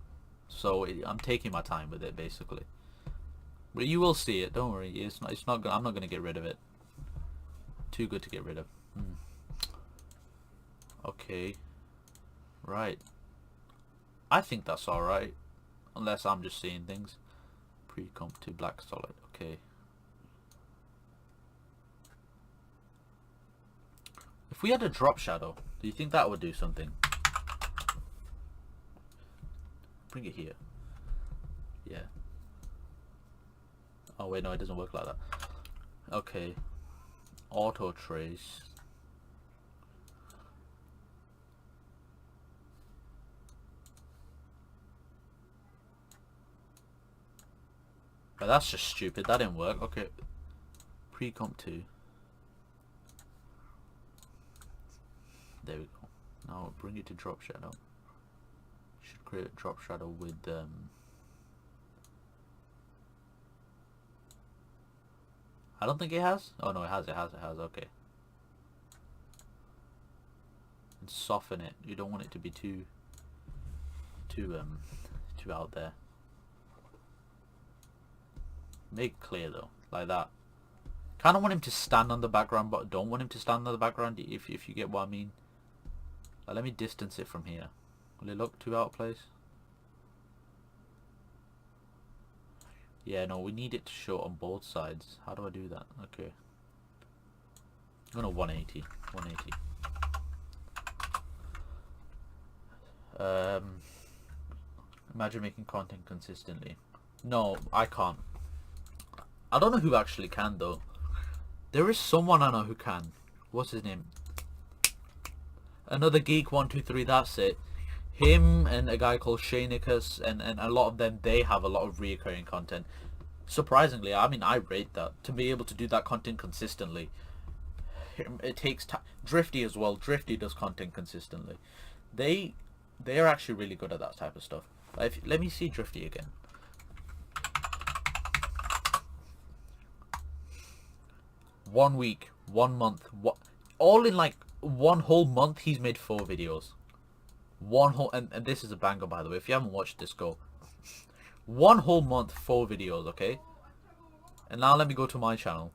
[SPEAKER 1] so I'm taking my time with it basically. But you will see it, don't worry. It's not I'm not gonna get rid of it. Too good to get rid of. Okay, right. I think that's alright, unless I'm just seeing things. Pre-comp to black solid. Okay. If we had a drop shadow, do you think that would do something? Bring it here. Yeah. Oh wait, no, it doesn't work like that. Okay. Auto trace. Right, that's just stupid. That didn't work. Okay. Pre-comp 2. There we go. Now bring it to drop shadow. Should create a drop shadow with I don't think it has. Oh no, it has. Okay. And soften it. You don't want it to be too out there. Make it clear though, like that. Kind of want him to stand on the background, but don't want him to stand on the background. If you get what I mean. Let me distance it from here. Will it look too out of place? Yeah, no, we need it to show on both sides. How do I do that? Okay. I'm gonna 180. 180. Imagine making content consistently. No, I can't. I don't know who actually can though. There is someone I know who can. What's his name? Another Geek 123, that's it. Him and a guy called Shaynicus and a lot of them, they have a lot of reoccurring content. Surprisingly, I mean, I rate that. To be able to do that content consistently. It takes time. Drifty as well. Drifty does content consistently. They are actually really good at that type of stuff. Let me see Drifty again. One week, 1 month, all in like one whole month he's made 4 videos. One whole, and this is a banger by the way, if you haven't watched this, go. 1 whole month, 4 videos, okay? And now let me go to my channel.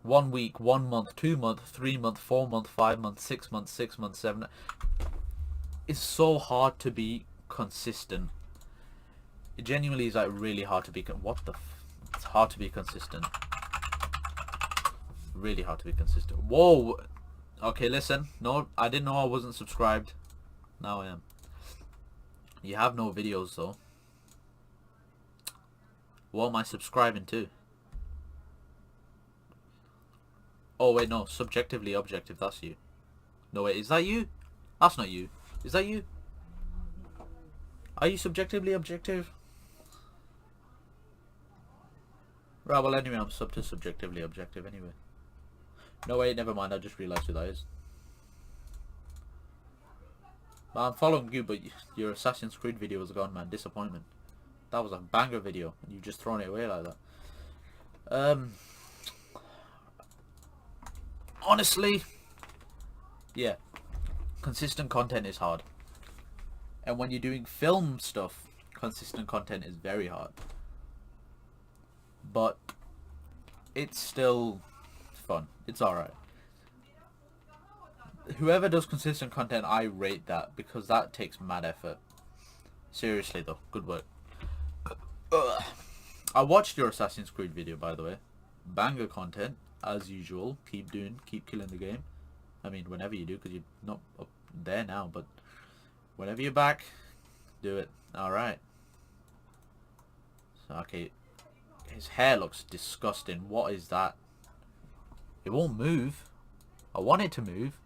[SPEAKER 1] 1 week, 1 month, 2 month, 3 month, 4 month, 5 month, 6 months, 6 months, 7. It's so hard to be consistent. It genuinely is like really hard to be it's hard to be consistent. Really hard to be consistent. Whoa. Okay, listen. No, I didn't know I wasn't subscribed. Now I am. You have no videos though. What am I subscribing to? Oh wait, no. Subjectively objective. That's you. No wait, is that you? That's not you. Is that you? Are you subjectively objective? Right, well anyway, I'm sub to subjectively objective anyway. No wait, never mind, I just realised who that is. I'm following you, but your Assassin's Creed video was gone, man. Disappointment. That was a banger video, and you've just thrown it away like that. Honestly, yeah, consistent content is hard. And when you're doing film stuff, consistent content is very hard. But it's still fun. It's alright. Whoever does consistent content, I rate that because that takes mad effort. Seriously though, good work. I watched your Assassin's Creed video, by the way. Banger content, as usual. Keep killing the game. I mean, whenever you do, because you're not up there now, but whenever you're back, do it. Alright. So, okay. His hair looks disgusting. What is that? It won't move. I want it to move.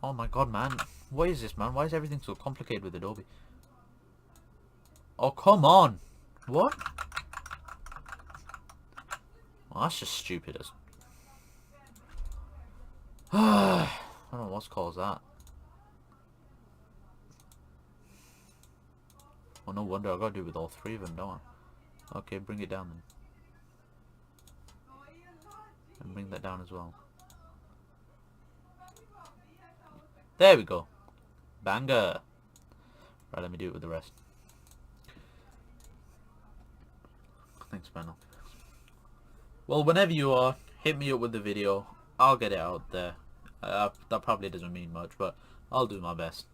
[SPEAKER 1] Oh my god, man. What is this, man? Why is everything so complicated with Adobe? Oh, come on. What? Well, that's just stupid as... I don't know what's caused that. Well, no wonder I gotta do it with all 3 of them, don't I? Okay, bring it down then. And bring that down as well. There we go. Banger. Right, let me do it with the rest. Thanks, man. Well, whenever you are, hit me up with the video. I'll get it out there. That probably doesn't mean much, but I'll do my best.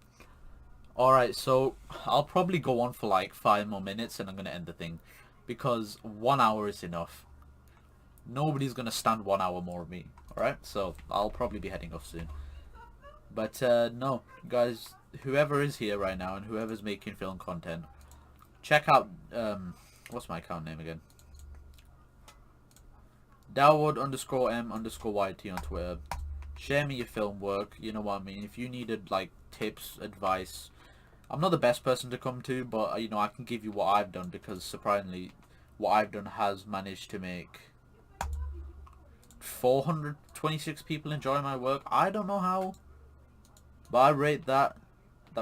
[SPEAKER 1] Alright, so I'll probably go on for like 5 more minutes and I'm going to end the thing. Because 1 hour is enough. Nobody's going to stand 1 hour more of me. Alright, so I'll probably be heading off soon. But no, guys, whoever is here right now and whoever's making film content, check out, what's my account name again? Dawood_M_YT on Twitter. Share me your film work, you know what I mean. If you needed like tips, advice, I'm not the best person to come to, but you know, I can give you what I've done, because surprisingly, what I've done has managed to make 426 people enjoy my work. I don't know how, but I rate that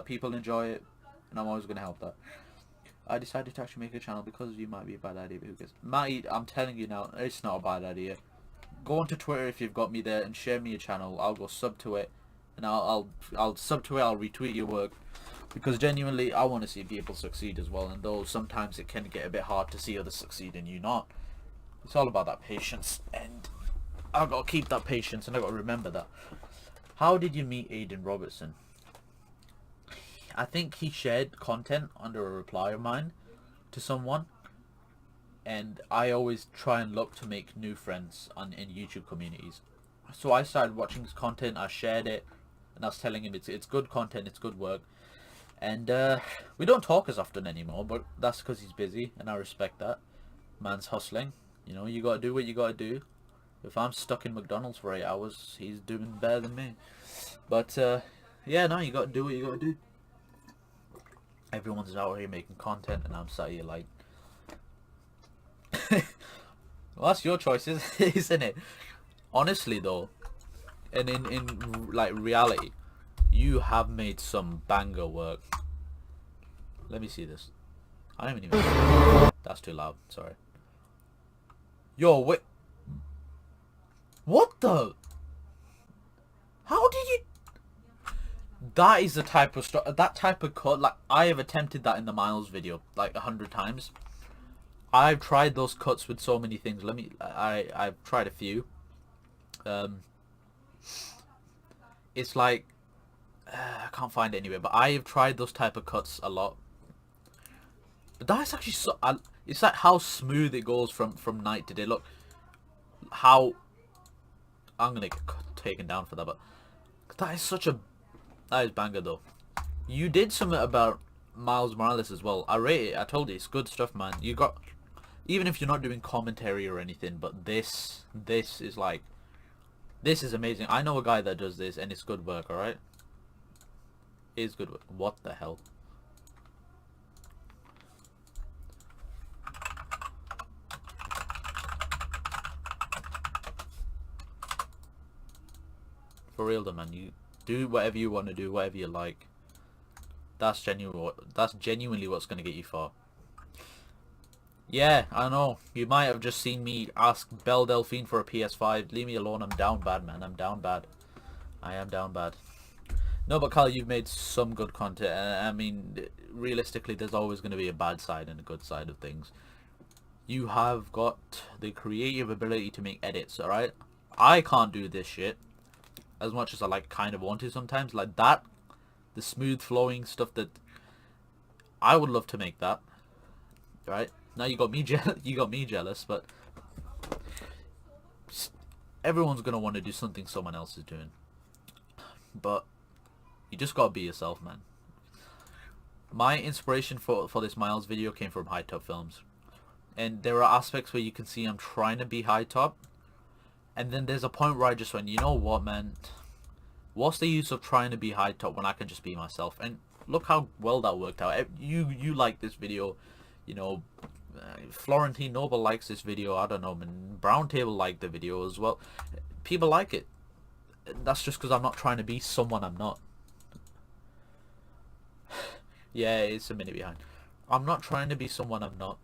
[SPEAKER 1] people enjoy it, and I'm always going to help that. I decided to actually make a channel because you might be a bad idea, but who cares? Matty, I'm telling you now, it's not a bad idea. Go onto Twitter if you've got me there and share me a channel. I'll go sub to it, and I'll sub to it. I'll retweet your work, because genuinely I want to see people succeed as well. And though sometimes it can get a bit hard to see others succeed and you not, it's all about that patience, and I've got to keep that patience, and I've got to remember that. How did you meet Aiden Robertson? I think he shared content under a reply of mine to someone, and I always try and look to make new friends in YouTube communities. So I started watching his content, I shared it, and I was telling him it's good content, it's good work. And we don't talk as often anymore, but that's because he's busy, and I respect that. Man's hustling. You know, you gotta do what you gotta do. If I'm stuck in McDonald's for 8 hours, he's doing better than me. But yeah, no, you gotta do what you gotta do. Everyone's out here making content, and I'm sat here like, well, that's your choice, isn't it? Honestly though, and in like reality, you have made some banger work. Let me see this. I don't even. That's too loud. Sorry. Yo, wait. What the? How did you? That is the type of stuff. That type of cut. Like, I have attempted that in the Miles video like 100 times. I've tried those cuts with so many things. I've tried a few. It's like I can't find it anywhere, but I have tried those type of cuts a lot. But that's actually so. It's like how smooth it goes from night to day. Look, how I'm gonna get taken down for that, but that is such a banger though. You did something about Miles Morales as well. I rate it. I told you it's good stuff, man. You got, even if you're not doing commentary or anything, but this is like, this is amazing. I know a guy that does this, and it's good work. All right, it's good work. What the hell? For real though, man. You do whatever you want to do, whatever you like. That's genuine. That's genuinely what's gonna get you far. Yeah, I know. You might have just seen me ask Belle Delphine for a PS5. Leave me alone. I'm down bad, man. I'm down bad. I am down bad. No, but Carl, you've made some good content. I mean, realistically, there's always going to be a bad side and a good side of things. You have got the creative ability to make edits, alright? I can't do this shit as much as I like kind of want to sometimes. Like that, the smooth flowing stuff that I would love to make that. Right? Now you got me jealous, but everyone's gonna want to do something someone else is doing. But you just gotta be yourself, man. My inspiration for this Miles video came from High Top Films. And there are aspects where you can see I'm trying to be High Top. And then there's a point where I just went, you know what, man? What's the use of trying to be High Top when I can just be myself? And look how well that worked out. You like this video, you know. Florentine Noble likes this video. I don't know, man. Brown Table liked the video as well. People like it. That's just because I'm not trying to be someone I'm not. Yeah, it's a minute behind. I'm not trying to be someone I'm not.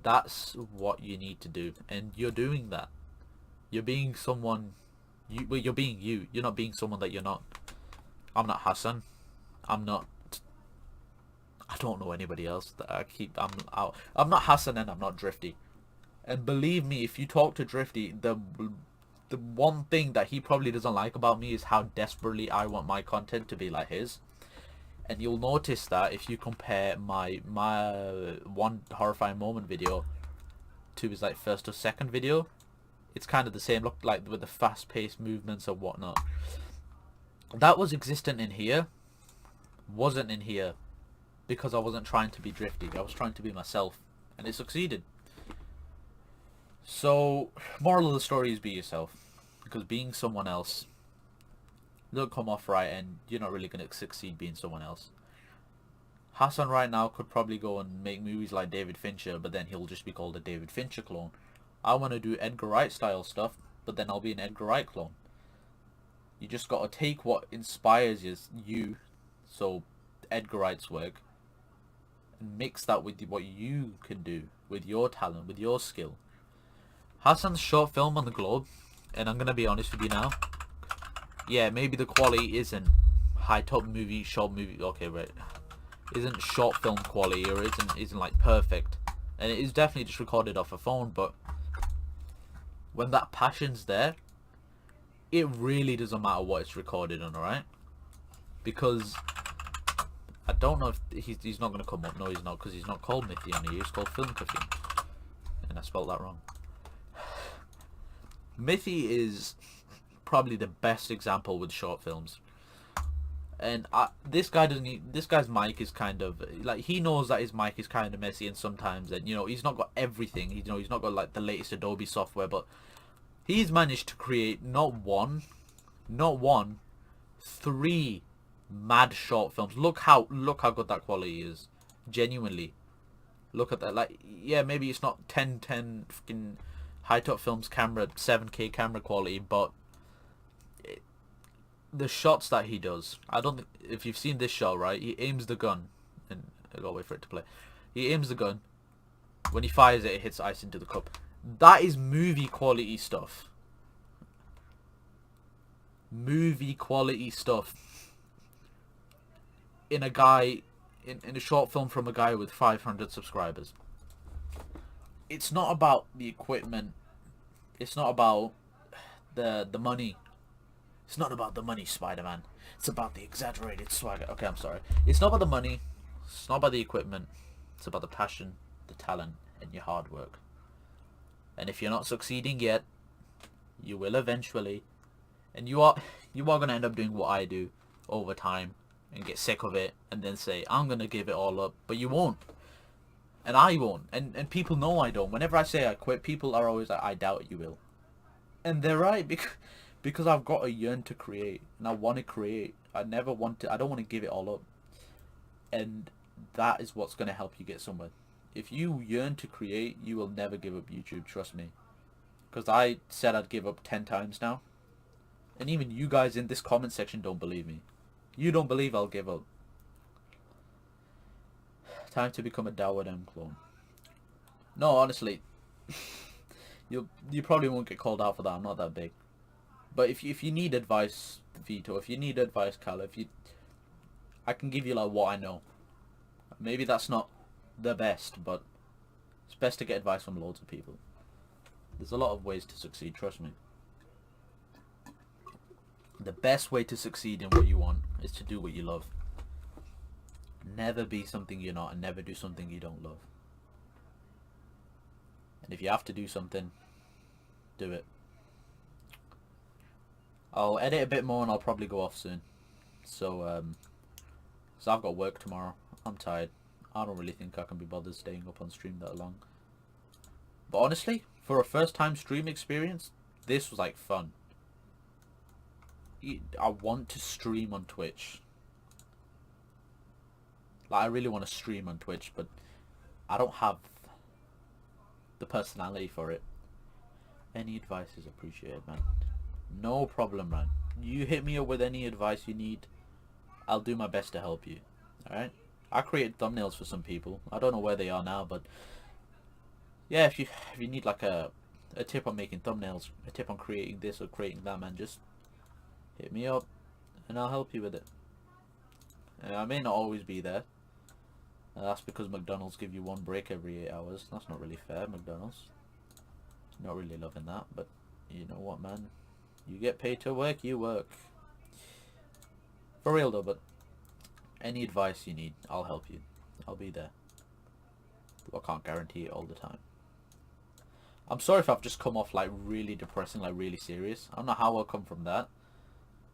[SPEAKER 1] That's what you need to do, and you're doing that. You're being someone. You're being you. You're not being someone that you're not. I'm not Hassan. I'm not. I don't know anybody else that I'm out. I'm not Hassan, and I'm not Drifty. And believe me, if you talk to Drifty, the one thing that he probably doesn't like about me is how desperately I want my content to be like his. And you'll notice that if you compare my one horrifying moment video to his like first or second video, it's kind of the same. Look, like with the fast-paced movements and whatnot. That was existent in here, wasn't in here. Because I wasn't trying to be Drifty. I was trying to be myself. And it succeeded. So, moral of the story is be yourself. Because being someone else don't come off right, and you're not really going to succeed being someone else. Hassan right now could probably go and make movies like David Fincher, but then he'll just be called a David Fincher clone. I want to do Edgar Wright style stuff, but then I'll be an Edgar Wright clone. You just got to take what inspires you, so Edgar Wright's work, and mix that with what you can do, with your talent, with your skill. Hassan's short film on the Globe, and I'm going to be honest with you now, yeah, maybe the quality isn't high top movie, short movie, okay, right, isn't short film quality, or isn't like perfect, and it is definitely just recorded off a phone, but when that passion's there, it really doesn't matter what it's recorded on, alright? Because I don't know if he's not going to come up. No, he's not, because he's not called Mithy on here. He's called Film Caffeine, and I spelled that wrong. Mithy is probably the best example with short films, and this guy doesn't need, this guy's mic is kind of like, he knows that his mic is kind of messy, and sometimes, and you know, he's not got everything. You know, he's not got like the latest Adobe software, but he's managed to create not one, 3 mad short films. Look how good that quality is. Genuinely, look at that. Like, yeah, maybe it's not 1010 fucking high top films camera 7K camera quality, but the shots that he does, I don't think, if you've seen this shot, right, he aims the gun, and I gotta wait for it to play. He aims the gun, when he fires it, it hits ice into the cup. That is movie quality stuff. Movie quality stuff. In a guy, in a short film from a guy with 500 subscribers. It's not about the equipment. It's not about the money. It's not about the money, Spider-Man. It's about the exaggerated swagger. Okay, I'm sorry. It's not about the money. It's not about the equipment. It's about the passion, the talent, and your hard work. And if you're not succeeding yet, you will eventually. And you are going to end up doing what I do over time and get sick of it and then say, I'm going to give it all up. But you won't. And I won't. And people know I don't. Whenever I say I quit, people are always like, I doubt you will. And they're right, because I've got a yearn to create. And I want to create. I don't want to give it all up. And that is what's going to help you get somewhere. If you yearn to create, you will never give up YouTube, trust me. Because I said I'd give up 10 times now. And even you guys in this comment section don't believe me. You don't believe I'll give up. Time to become a Dawadem clone. No, honestly. you probably won't get called out for that. I'm not that big. But if you need advice, Vito, if you need advice, Cal, I can give you like what I know. Maybe that's not the best, but it's best to get advice from loads of people. There's a lot of ways to succeed, trust me. The best way to succeed in what you want is to do what you love. Never be something you're not, and never do something you don't love. And if you have to do something, do it. I'll edit a bit more and I'll probably go off soon. So I've got work tomorrow. I'm tired. I don't really think I can be bothered staying up on stream that long. But honestly, for a first time stream experience, this was like fun. I want to stream on Twitch. Like, I really want to stream on Twitch, but I don't have the personality for it. Any advice is appreciated, man. No problem, man. You hit me up with any advice you need. I'll do my best to help you. Alright? I created thumbnails for some people. I don't know where they are now, but yeah, if you need like a tip on making thumbnails, a tip on creating this or creating that, man, just hit me up and I'll help you with it. I may not always be there. That's because McDonald's give you one break every 8 hours. That's not really fair, McDonald's. Not really loving that, but you know what, man? You get paid to work, you work. For real though, but any advice you need, I'll help you. I'll be there. I can't guarantee it all the time. I'm sorry if I've just come off like really depressing, like really serious. I don't know how I'll come from that.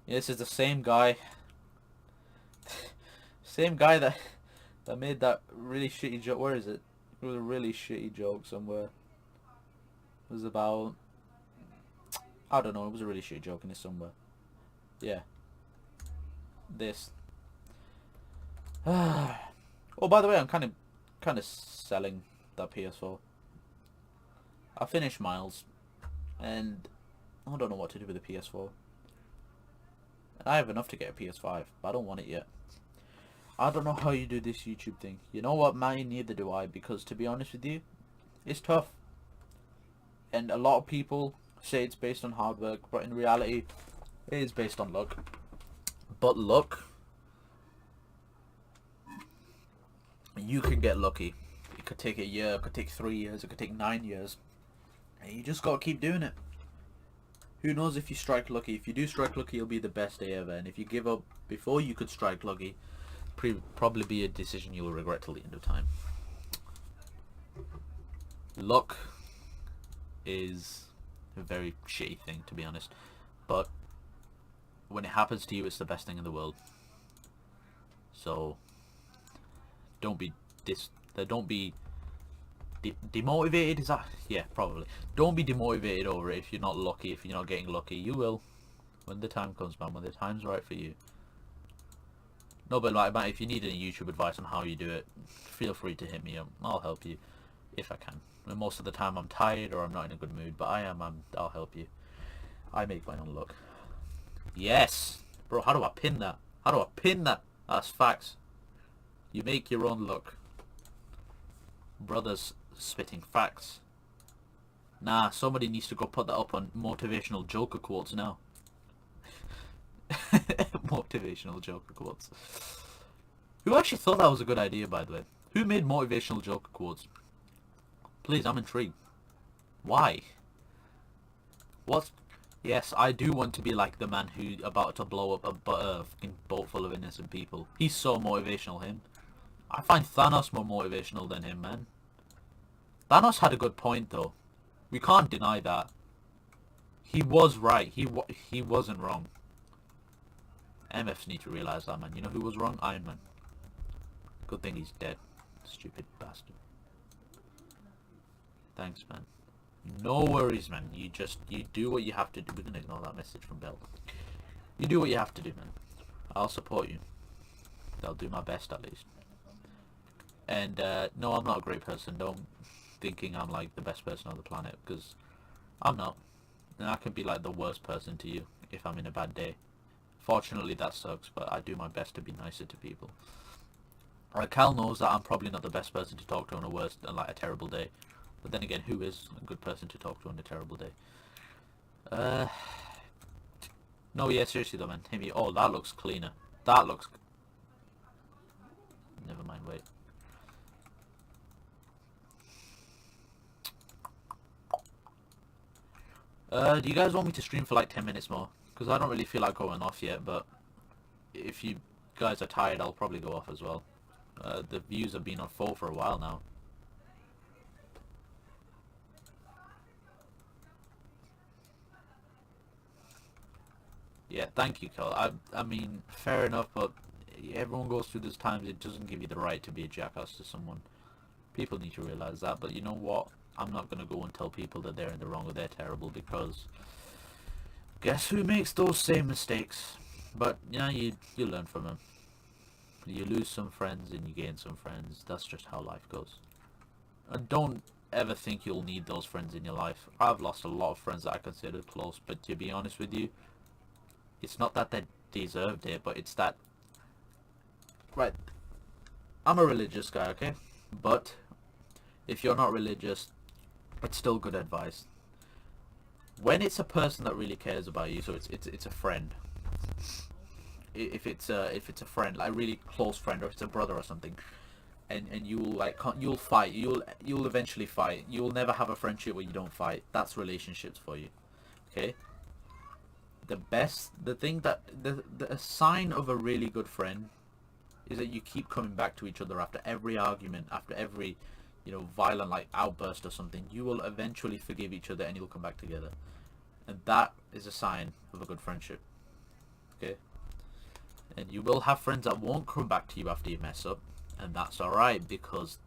[SPEAKER 1] Yeah, this is the same guy. Same guy that made that really shitty joke. Where is it? It was a really shitty joke somewhere. It was about, I don't know, it was a really shitty joke in it somewhere. Yeah. This. Oh, by the way, I'm kind of selling that PS4. I finished Miles, and I don't know what to do with the PS4. I have enough to get a PS5, but I don't want it yet. I don't know how you do this YouTube thing. You know what, man? Neither do I, because to be honest with you, it's tough. And a lot of people say it's based on hard work, but in reality, it is based on luck. But luck, you can get lucky. It could take a year, it could take 3 years, it could take 9 years. And you just gotta keep doing it. Who knows if you strike lucky? If you do strike lucky, it'll be the best day ever. And if you give up before you could strike lucky, probably be a decision you'll regret till the end of time. Luck is a very shitty thing, to be honest. But when it happens to you, it's the best thing in the world. So don't be demotivated. Is that? Yeah, probably. Don't be demotivated over it if you're not lucky. If you're not getting lucky, you will when the time comes, man. When the time's right for you. No, but like, man, if you need any YouTube advice on how you do it, feel free to hit me up. I'll help you if I can. And most of the time I'm tired or I'm not in a good mood, but I'll help you. I make my own luck. Yes! Bro, how do I pin that? How do I pin that? That's facts. You make your own luck. Brothers spitting facts. Nah, somebody needs to go put that up on motivational Joker quotes now. Motivational Joker quotes. Who actually thought that was a good idea, by the way? Who made motivational Joker quotes? Please, I'm intrigued. Why? What? Yes, I do want to be like the man who about to blow up a fucking boat full of innocent people. He's so motivational, him. I find Thanos more motivational than him, man. Thanos had a good point, though. We can't deny that. He was right. He wasn't wrong. MFs need to realise that, man. You know who was wrong? Iron Man. Good thing he's dead. Stupid bastard. Thanks, man. No worries, man. You do what you have to do. We're gonna ignore that message from Bell. You do what you have to do, man. I'll support you. I'll do my best, at least. And, no, I'm not a great person. Don't thinking I'm, like, the best person on the planet, because I'm not. And I can be, like, the worst person to you if I'm in a bad day. Fortunately, that sucks, but I do my best to be nicer to people. Cal knows that I'm probably not the best person to talk to on a terrible day. But then again, who is a good person to talk to on a terrible day? No, yeah, seriously though, man. Maybe. Oh, that looks cleaner. That looks. Never mind. Wait. Do you guys want me to stream for like 10 minutes more? Because I don't really feel like going off yet, but if you guys are tired, I'll probably go off as well. The views have been on full for a while now. Yeah, thank you, Cole. I mean, fair enough, but everyone goes through those times. It doesn't give you the right to be a jackass to someone. People need to realise that, but you know what? I'm not going to go and tell people that they're in the wrong or they're terrible, because guess who makes those same mistakes? But, yeah, you learn from them. You lose some friends and you gain some friends. That's just how life goes. And don't ever think you'll need those friends in your life. I've lost a lot of friends that I considered close, but to be honest with you, it's not that they deserved it, but it's that... Right, I'm a religious guy, okay? But if you're not religious, it's still good advice. When it's a person that really cares about you, so it's a friend. If it's a friend, like a really close friend, or if it's a brother or something, and you'll fight. You'll eventually fight. You'll never have a friendship where you don't fight. That's relationships for you. Okay. The sign of a really good friend is that you keep coming back to each other after every argument, after every, violent like outburst or something. You will eventually forgive each other and you'll come back together. And that is a sign of a good friendship. Okay? And you will have friends that won't come back to you after you mess up, and that's alright, because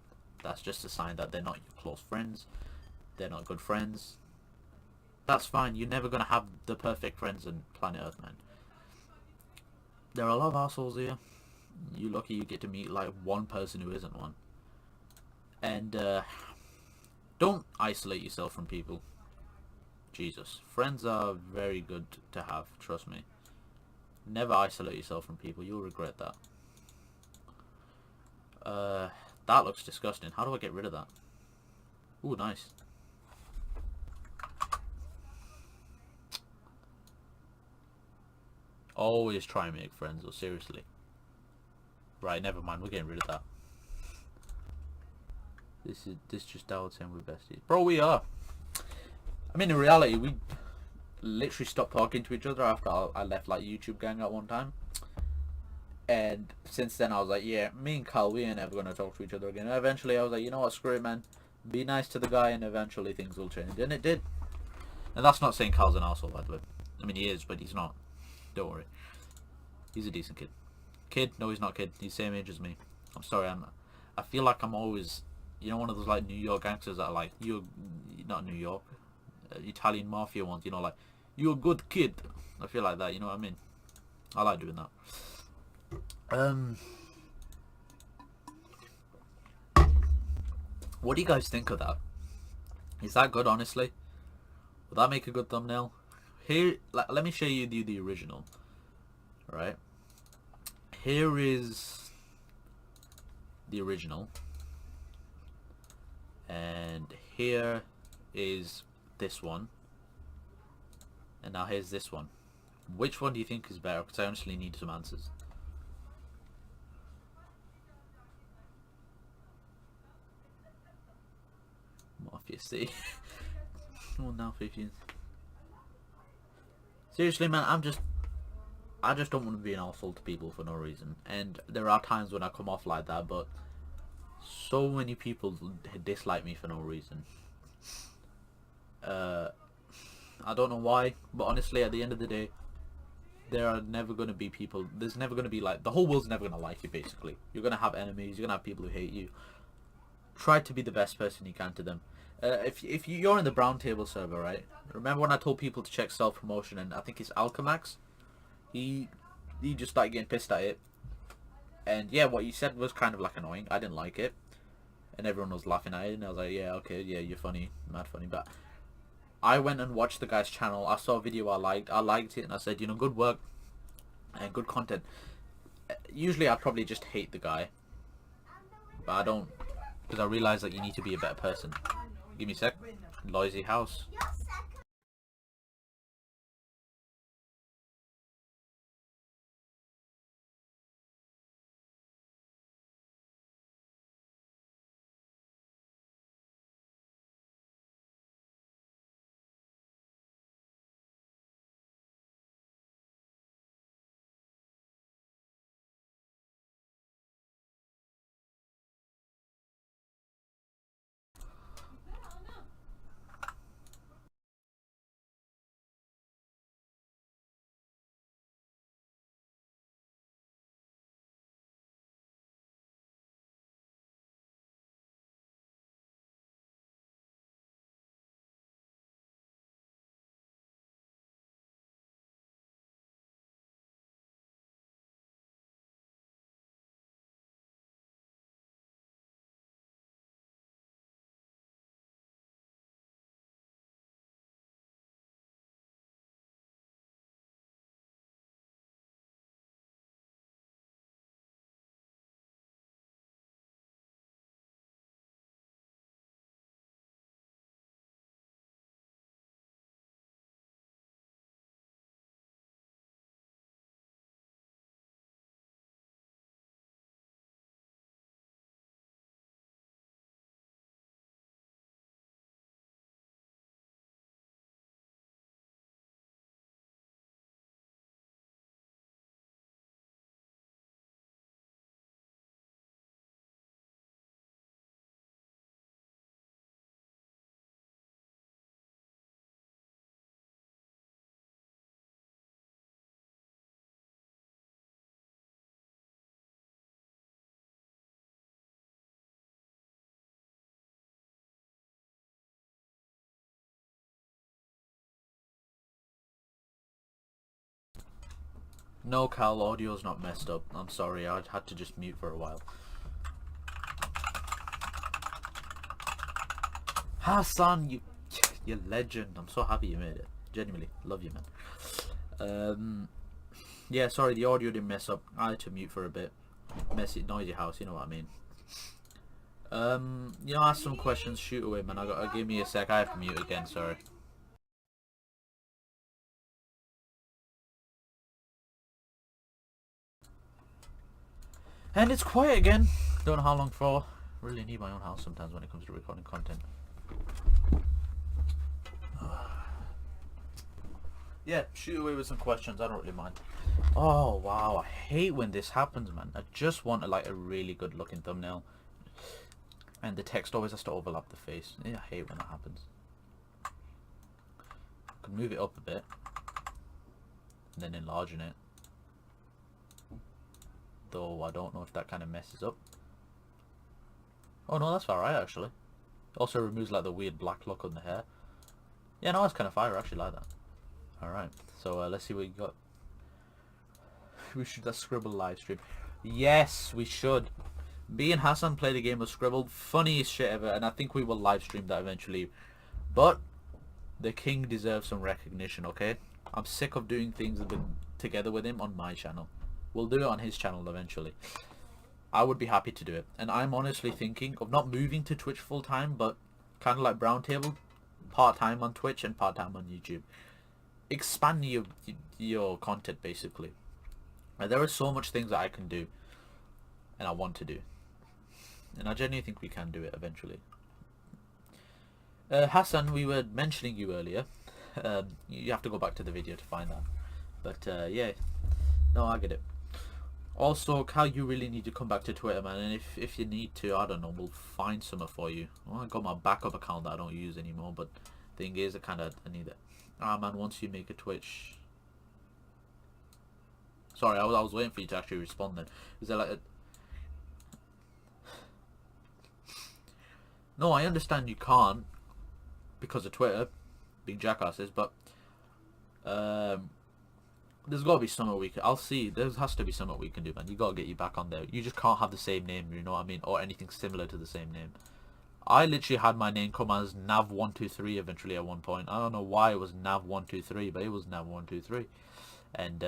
[SPEAKER 1] that's just a sign that they're not your close friends. They're not good friends. That's fine. You're never going to have the perfect friends on planet Earth, man. There are a lot of assholes here. You lucky you get to meet like one person who isn't one. And don't isolate yourself from people. Jesus, friends are very good to have. Trust me. Never isolate yourself from people. You'll regret that. That looks disgusting. How do I get rid of that? Ooh, nice. Always try and make friends, though, seriously. Right, never mind. We're getting rid of that. This just dialed saying we're besties. Bro, we are. I mean, in reality, we literally stopped talking to each other after I left like YouTube gang at one time. And since then, I was like, yeah, me and Carl, we ain't ever gonna talk to each other again. And eventually, I was like, you know what, screw it, man. Be nice to the guy, and eventually things will change. And it did. And that's not saying Carl's an asshole, by the way. I mean, he is, but he's not. Don't worry. He's a decent kid. Kid? No, he's not kid. He's the same age as me. I'm sorry. I feel like I'm always, you know, one of those like New York gangsters that are like, you're not New York, Italian mafia ones. You know, like, you're a good kid. I feel like that. You know what I mean? I like doing that. What do you guys think of that? Is that good, honestly? Would that make a good thumbnail? Here, let me show you the original. Right? Here is the original. And here is this one. And now here's this one. Which one do you think is better? Because I honestly need some answers. Mafia C. Well, now 15. Seriously, man, I just don't want to be an asshole to people for no reason. And there are times when I come off like that, but so many people dislike me for no reason. I don't know why, but honestly, at the end of the day, there are never going to be people, there's never going to be like, the whole world's never going to like you, basically. You're going to have enemies, you're going to have people who hate you. Try to be the best person you can to them. If you're in the brown table server, right? Remember when I told people to check self-promotion, and I think it's Alchemax? He just started getting pissed at it. And yeah, what he said was kind of like annoying. I didn't like it. And everyone was laughing at it, and I was like, yeah, okay, yeah, you're funny, mad funny. But I went and watched the guy's channel. I saw a video I liked it, and I said, you know, good work and good content. Usually I'd probably just hate the guy, but I don't, because I realize that you need to be a better person. Give me a sec. Noisy house. No, Cal, audio's not messed up. I'm sorry, I had to just mute for a while. Hassan, you legend. I'm so happy you made it. Genuinely, love you, man. Yeah, sorry, the audio didn't mess up. I had to mute for a bit. Messy, noisy house, you know what I mean. You know, ask some questions, shoot away, man. Give me a sec. I have to mute again. Sorry. And it's quiet again. Don't know how long for. Really need my own house sometimes when it comes to recording content. Yeah, shoot away with some questions. I don't really mind. Oh wow, I hate when this happens, man. I just want a really good looking thumbnail, and the text always has to overlap the face. Yeah, I hate when that happens. I can move it up a bit, and then enlarging it. Though I don't know if that kind of messes up. Oh no, that's alright actually. Also removes like the weird black look on the hair. Yeah, no, that's kind of fire. I actually like that. Alright, so let's see what you got. We should Scribble live stream. Yes, we should. Me and Hassan played a game of Scribble. Funniest shit ever, and I think we will live stream that eventually. But the king deserves some recognition, okay? I'm sick of doing things together with him on my channel. We'll do it on his channel eventually. I would be happy to do it. And I'm honestly thinking of not moving to Twitch full time, but kind of like Brown Table, part time on Twitch and part time on YouTube. Expand your content basically. There are so much things that I can do, and I want to do, and I genuinely think we can do it eventually. Hassan, we were mentioning you earlier. You have to go back to the video to find that, but yeah, no, I get it. Also, Cal, you really need to come back to Twitter, man, and if you need to, I don't know, we'll find something for you. Well, I got my backup account that I don't use anymore, but thing is, I need it. Ah, man, once you make a Twitch... Sorry, I was waiting for you to actually respond then. Is there like a... No, I understand you can't because of Twitter being jackasses, but there's got to be something we can... I'll see. There has to be something we can do, man. You got to get you back on there. You just can't have the same name, you know what I mean? Or anything similar to the same name. I literally had my name come as Nav123 eventually at one point. I don't know why it was Nav123, but it was Nav123. And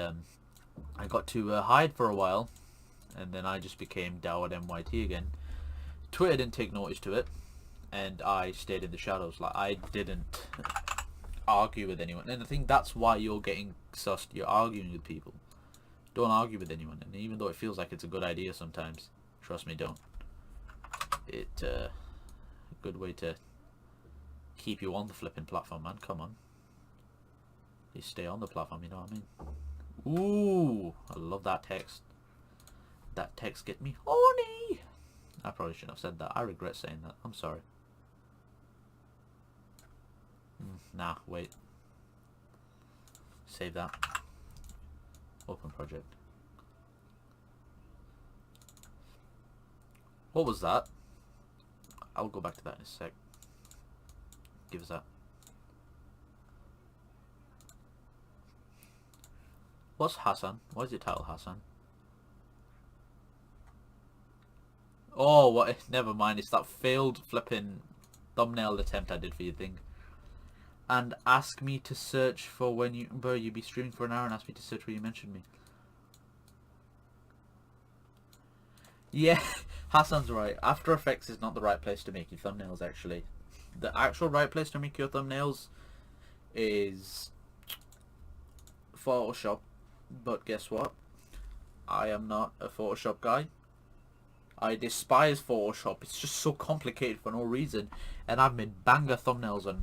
[SPEAKER 1] I got to hide for a while, and then I just became Dawad MYT again. Twitter didn't take notice to it, and I stayed in the shadows. Like, I didn't argue with anyone, and I think that's why you're getting sussed. You're arguing with people. Don't argue with anyone, and even though it feels like it's a good idea sometimes, trust me, don't. It a good way to keep you on the flipping platform, man. Come on, you stay on the platform, you know what I mean? Ooh, I love that text. That text get me horny. I probably shouldn't have said that. I regret saying that. I'm sorry. Nah, wait. Save that. Open project. What was that? I'll go back to that in a sec. Give us that. What's Hassan? Why is your title Hassan? Oh, what? Never mind. It's that failed flipping thumbnail attempt I did for your thing. And ask me to search for when you be streaming for an hour and ask me to search where you mentioned me. Yeah, Hassan's right. After Effects is not the right place to make your thumbnails, actually. The actual right place to make your thumbnails is Photoshop. But guess what? I am not a Photoshop guy. I despise Photoshop. It's just so complicated for no reason. And I've made banger thumbnails on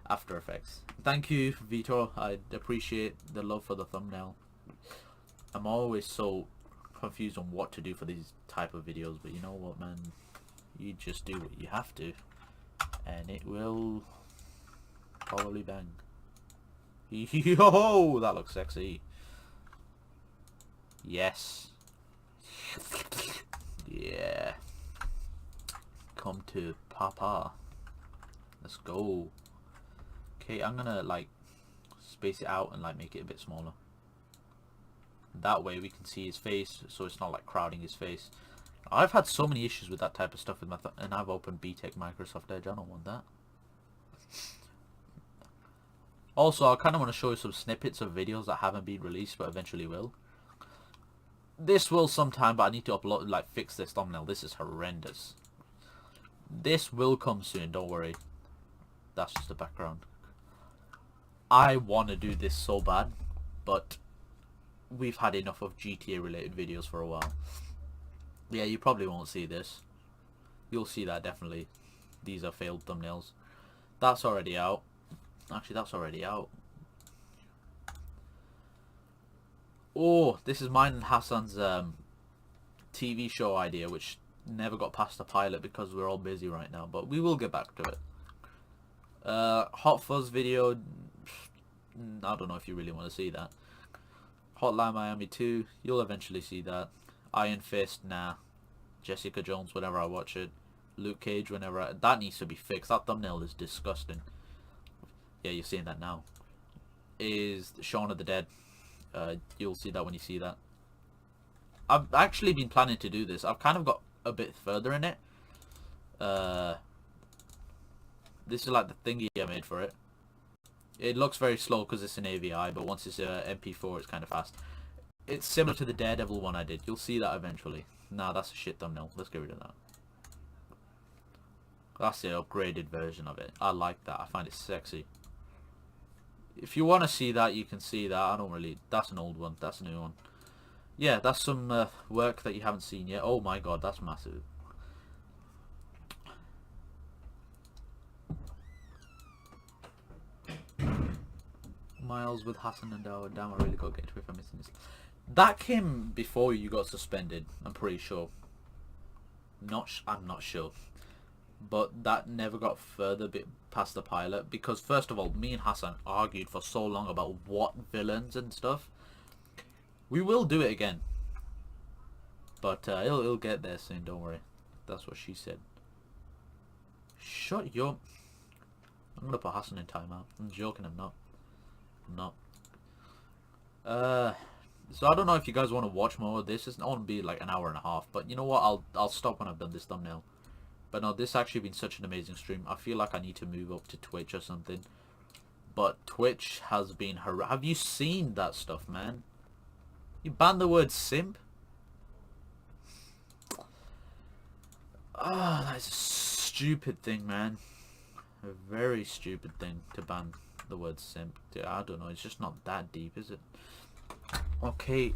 [SPEAKER 1] After Effects. Thank you, Vito. I appreciate the love for the thumbnail. I'm always so confused on what to do for these type of videos. But you know what, man? You just do what you have to. And it will probably bang. Yo, that looks sexy. Yes. Yeah. Come to Papa. Let's go. Okay, I'm gonna like space it out and like make it a bit smaller. That way we can see his face, so it's not like crowding his face. I've had so many issues with that type of stuff with my and I've opened BTEC Microsoft Edge. I don't want that. Also, I kind of want to show you some snippets of videos that haven't been released but eventually will. This will sometime, but I need to upload, like, fix this thumbnail. This is horrendous. This will come soon, don't worry. That's just the background. I want to do this so bad, but we've had enough of GTA related videos for a while. Yeah, you probably won't see this. You'll see that definitely. These are failed thumbnails. That's already out. Actually, that's already out. Oh, this is mine and Hassan's TV show idea, which never got past the pilot because we're all busy right now, but we will get back to it. Hot Fuzz video, I don't know if you really want to see that. Hotline Miami 2, you'll eventually see that. Iron Fist, nah. Jessica Jones, whenever I watch it. Luke Cage, whenever that needs to be fixed. That thumbnail is disgusting. Yeah, you're seeing that now. Is Shaun of the Dead. You'll see that when you see that. I've actually been planning to do this. I've kind of got a bit further in it. This is like the thingy I made for it. It looks very slow because it's an AVI, but once it's MP4, it's kind of fast. It's similar to the Daredevil one I did. You'll see that eventually. Nah, that's a shit thumbnail. Let's get rid of that. That's the upgraded version of it. I like that. I find it sexy. If you want to see that, you can see that. I don't really... That's an old one. That's a new one. Yeah, that's some work that you haven't seen yet. Oh my god, that's massive. Miles with Hassan and Dawa. Damn, I really got to get to it if I'm missing this. That came before you got suspended, I'm pretty sure. I'm not sure. But that never got further past the pilot because, first of all, me and Hassan argued for so long about what villains and stuff. We will do it again, but it'll get there soon. Don't worry. That's what she said. Shut your... I'm gonna put Hassan in timeout. I'm joking. I'm not. So I don't know if you guys want to watch more of this. It's not going to be like an hour and a half, but you know what? I'll stop when I've done this thumbnail. But no, this has actually been such an amazing stream. I feel like I need to move up to Twitch or something. But Twitch has been have you seen that stuff, man? You banned the word simp? Ah, that's a stupid thing, man. A very stupid thing to ban the word simp. I don't know, it's just not that deep, is it? Okay,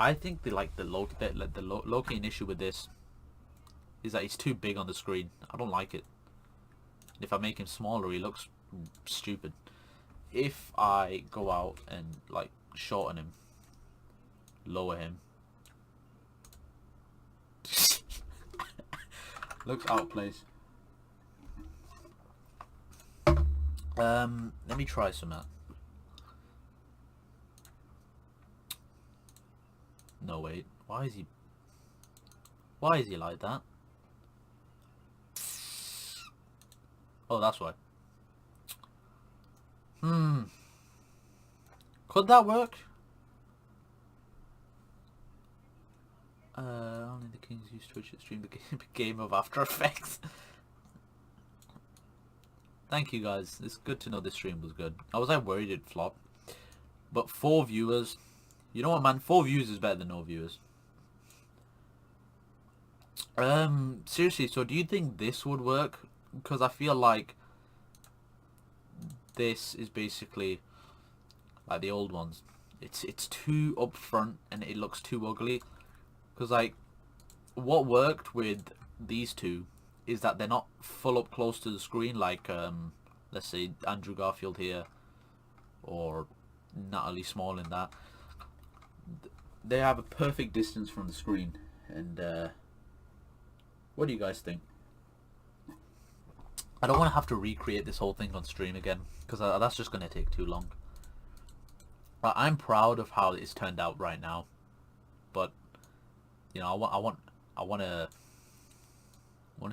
[SPEAKER 1] I think the locating issue with this is that he's too big on the screen. I don't like it. If I make him smaller, he looks stupid. If I go out and like shorten him, lower him, looks out of place. Let me try some out. No, wait. Why is he like that? Oh, that's why. Could that work? Only the kings use Twitch to stream the game of After Effects. Thank you guys. It's good to know this stream was good. I was like worried it'd flop. But 4 viewers. You know what, man? 4 views is better than no viewers. Seriously, so do you think this would work? Because I feel like this is basically like the old ones. It's too upfront and it looks too ugly. Because like what worked with these two is that they're not full up close to the screen like let's say Andrew Garfield here or Natalie Small in that. They have a perfect distance from the screen. And what do you guys think? I don't want to have to recreate this whole thing on stream again because that's just going to take too long. But I'm proud of how it's turned out right now. But you know, I want to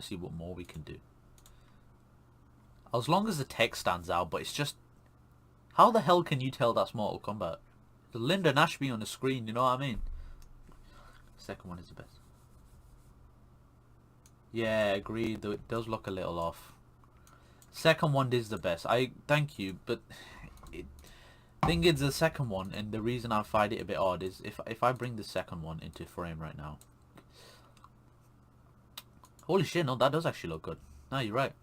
[SPEAKER 1] see what more we can do. As long as the text stands out, but it's just, how the hell can you tell that's Mortal Kombat? The Lyndon Ashby on the screen, you know what I mean? Second one is the best. Yeah, agreed, though it does look a little off. Second one is the best. I thank you, but thing is the second one, and the reason I find it a bit odd is if I bring the second one into frame right now. Holy shit, no, that does actually look good. No, you're right.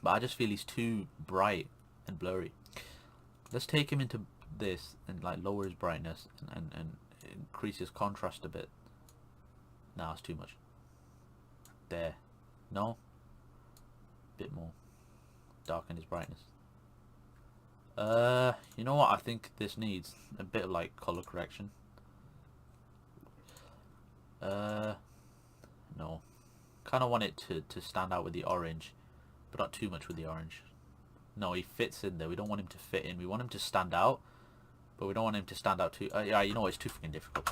[SPEAKER 1] But I just feel he's too bright and blurry. Let's take him into this and like lower his brightness and increase his contrast a bit. No, it's too much. There. No? Bit more. Darken his brightness. You know what? I think this needs a bit of like color correction. No. Kind of want it to stand out with the orange, but not too much with the orange. No, he fits in there. We don't want him to fit in. We want him to stand out, but we don't want him to stand out too... yeah, you know what? It's too freaking difficult.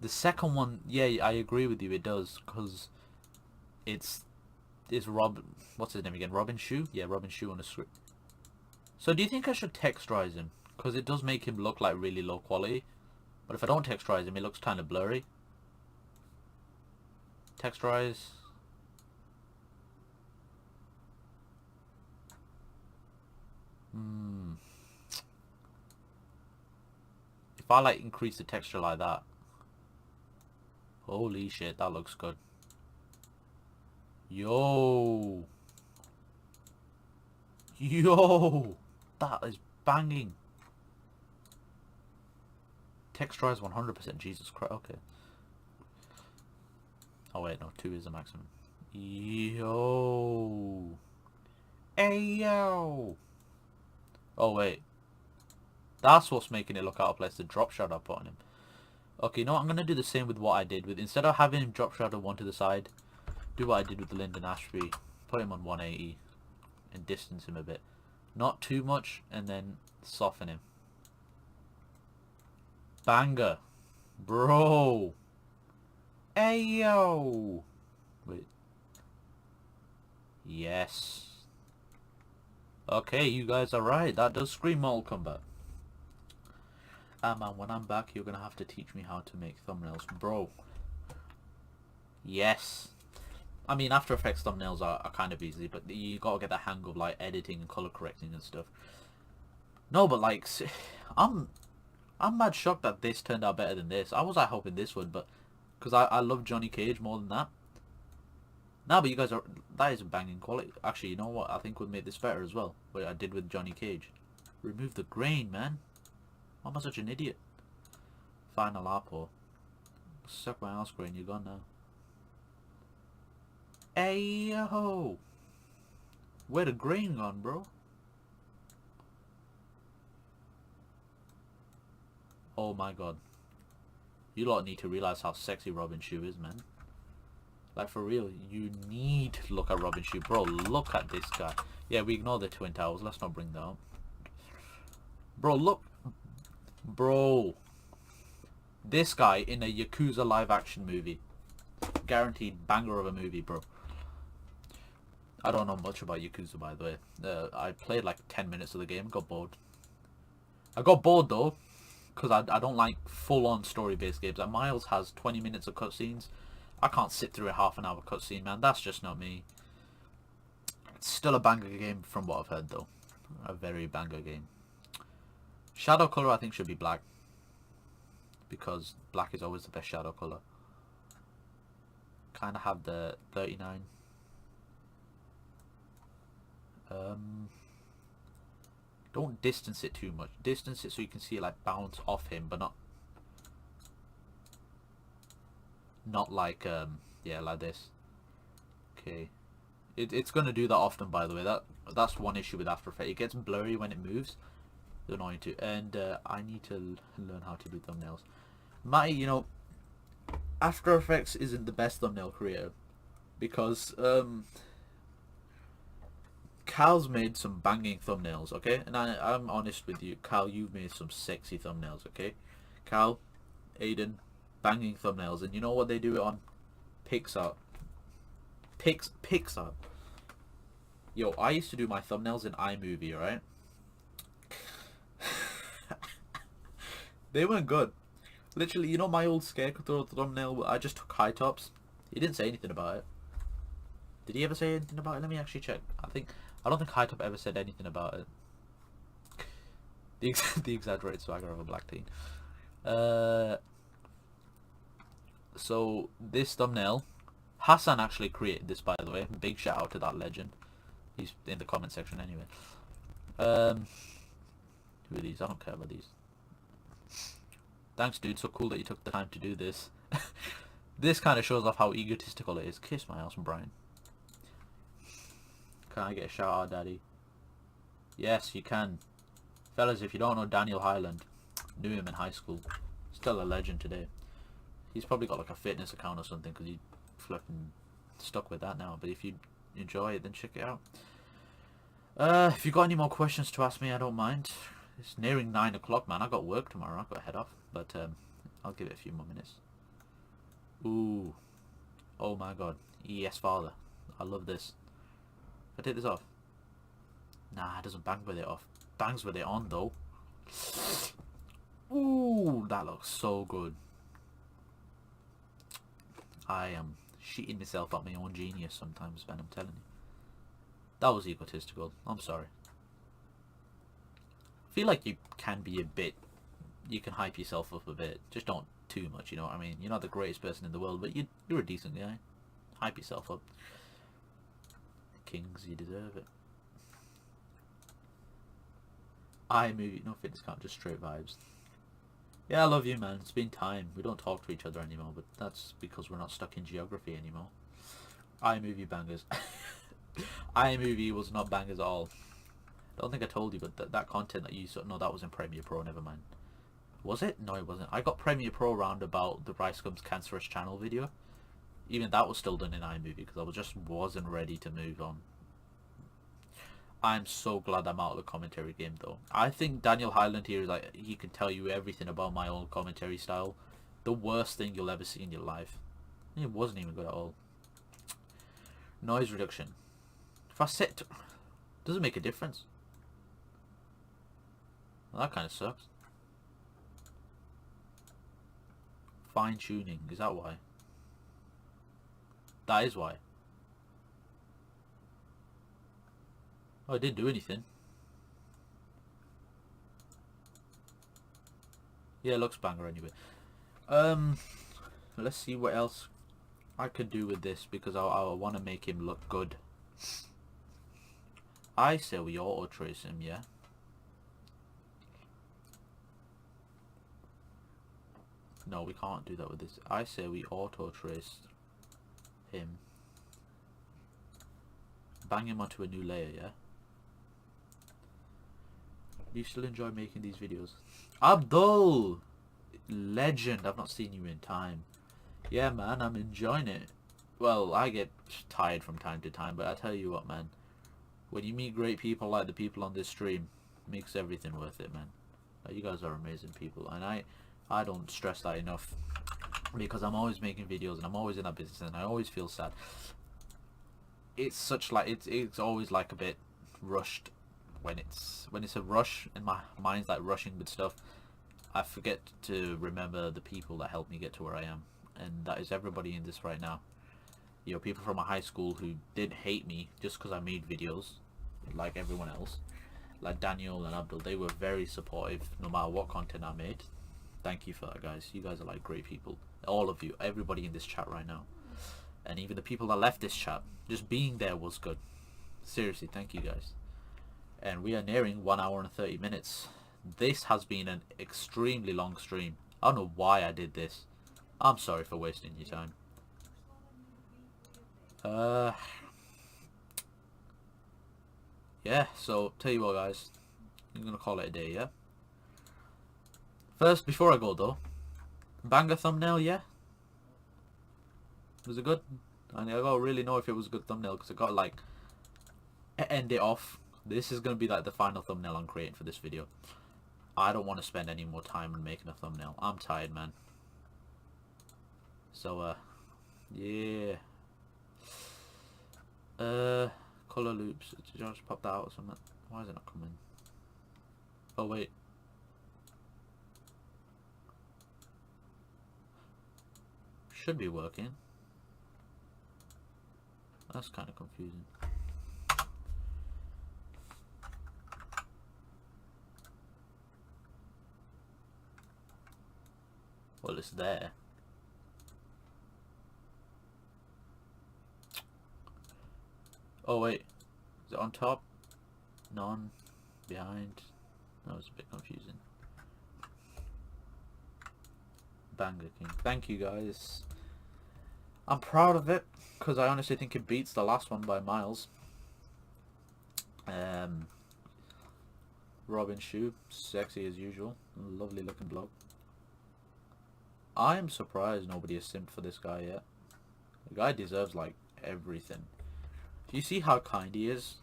[SPEAKER 1] The second one, yeah, I agree with you. It does, because it's Rob... What's his name again? Robin Shue? Yeah, Robin Shue on the script. So do you think I should texturize him? Because it does make him look like really low quality. But if I don't texturize him, it looks kind of blurry. Texturize. If I like increase the texture like that. Holy shit, that looks good. Yo. Yo. That is banging. Texturize 100%. Jesus Christ. Okay. Oh wait, no. 2 is the maximum. Yo. Hey yo. Oh wait. That's what's making it look out of place. The drop shadow I put on him. Okay, you know what? I'm going to do the same with what I did with... Instead of having him drop shadow one to the side, do what I did with the Lyndon Ashby. Put him on 180 and distance him a bit. Not too much, and then soften him. Banger. Bro. Ayo. Wait. Yes. Okay, you guys are right. That does scream Mortal Kombat. Man, when I'm back, you're gonna have to teach me how to make thumbnails, bro. Yes. I mean, After Effects thumbnails are kind of easy, but you gotta get the hang of like editing and color correcting and stuff. No, but like, I'm mad shocked that this turned out better than this. I was like hoping this would, but because I love Johnny Cage more than that. No, but you guys are... That is a banging quality. Actually, you know what? I think we'll make this better as well. What I did with Johnny Cage. Remove the grain, man. Why am I such an idiot? Final Apo. Suck my ass, grain. You're gone now. Ayo! Where the grain gone, bro? Oh my god. You lot need to realize how sexy Robin Shue is, man. Like, for real, you need to look at Robin Shue. Bro, look at this guy. Yeah, we ignore the Twin Towers. Let's not bring that up. Bro, look. Bro. This guy in a Yakuza live-action movie. Guaranteed banger of a movie, bro. I don't know much about Yakuza, by the way. I played like 10 minutes of the game, got bored. I got bored, though, because I don't like full-on story-based games. Like, Miles has 20 minutes of cutscenes. I can't sit through a half-an-hour cutscene, man. That's just not me. It's still a banger game from what I've heard, though. A very banger game. Shadow color, I think, should be black. Because black is always the best shadow color. Kind of have the 39. Don't distance it too much. Distance it so you can see it like bounce off him, but not like yeah, like this. Okay, it's gonna do that often, by the way. That's one issue with After Effects. It gets blurry when it moves. It's annoying too. And I need to learn how to do thumbnails. You know, After Effects isn't the best thumbnail creator because Cal's made some banging thumbnails, okay? And I'm honest with you, Cal, you've made some sexy thumbnails, okay? Cal, Aiden, banging thumbnails, and you know what they do it on? Pixar. Pixar. Yo, I used to do my thumbnails in iMovie, right? They weren't good. Literally, you know my old Scarecrow thumbnail, I just took high tops. He didn't say anything about it. Did he ever say anything about it? Let me actually check. I don't think high top ever said anything about it. The exaggerated swagger of a black teen. So this thumbnail, Hassan actually created this, by the way. Big shout out to that legend. He's in the comment section anyway. Who are these? I don't care about these. Thanks, dude. So cool that you took the time to do this. This kind of shows off how egotistical it is. Kiss my ass, Brian. Can I get a shout out, Daddy? Yes, you can. Fellas, if you don't know Daniel Highland, knew him in high school. Still a legend today. He's probably got like a fitness account or something because he flipping stuck with that now. But if you enjoy it, then check it out. If you got any more questions to ask me, I don't mind. It's nearing 9 o'clock, man. I got work tomorrow. I've got to head off. But I'll give it a few more minutes. Ooh. Oh my god. Yes, father. I love this. If I take this off. Nah, it doesn't bang with it off. Bangs with it on, though. Ooh, that looks so good. I am shitting myself at my own genius sometimes, man. I'm telling you. That was egotistical. I'm sorry. I feel like you can be a bit... You can hype yourself up a bit. Just don't too much, you know what I mean? You're not the greatest person in the world, but you're a decent guy. Hype yourself up. Kings, you deserve it. iMovie, no fitness count, just straight vibes. Yeah, I love you, man. It's been time. We don't talk to each other anymore, but that's because we're not stuck in geography anymore. iMovie bangers. iMovie was not bangers at all. I don't think I told you, but that content that you saw, no, that was in Premiere Pro, never mind. Was it? No, it wasn't. I got Premiere Pro around about the Rice Gum's Cancerous Channel video. Even that was still done in iMovie because I just wasn't ready to move on. I'm so glad I'm out of the commentary game though. I think Daniel Highland here is like, he can tell you everything about my old commentary style. The worst thing you'll ever see in your life. It wasn't even good at all. Noise reduction. If I set... Doesn't make a difference. Well, that kind of sucks. Fine tuning. Is that why? That is why. Oh, I didn't do anything. Yeah, it looks banger anyway. Let's see what else I could do with this because I want to make him look good. I say we auto trace him, yeah. No, we can't do that with this. I say we auto trace him. Bang him onto a new layer, yeah. Do you still enjoy making these videos? Abdul! Legend, I've not seen you in time. Yeah, man, I'm enjoying it. Well, I get tired from time to time, but I tell you what, man. When you meet great people like the people on this stream, it makes everything worth it, man. You guys are amazing people, and I don't stress that enough. Because I'm always making videos, and I'm always in that business, and I always feel sad. It's such like, it's always like a bit rushed. When it's a rush and my mind's like rushing with stuff, I forget to remember the people that helped me get to where I am, and that is everybody in this right now. You know, people from my high school who didn't hate me just because I made videos like everyone else, like Daniel and Abdul. They were very supportive no matter what content I made. Thank you for that, guys. You guys are like great people, all of you, everybody in this chat right now, and even the people that left this chat. Just being there was good. Seriously, thank you guys. And we are nearing 1 hour and 30 minutes. This has been an extremely long stream. I don't know why I did this. I'm sorry for wasting your time. Yeah, so tell you what, guys, I'm gonna call it a day, yeah? First, before I go though, banger thumbnail, yeah? Was it good? I gotta really know if it was a good thumbnail because I gotta like end it off. This is going to be like the final thumbnail I'm creating for this video. I don't want to spend any more time on making a thumbnail. I'm tired, man. So, yeah. Color loops. Did I just pop that out or something? Why is it not coming? Oh, wait. should be working. That's kind of confusing. Well, it's there. Oh wait, is it on top? None. Behind? That was a bit confusing. Banger King. Thank you guys. I'm proud of it because I honestly think it beats the last one by miles. Robin Shoe, sexy as usual. Lovely looking bloke. I am surprised nobody has simped for this guy yet. The guy deserves like everything. Do you see how kind he is?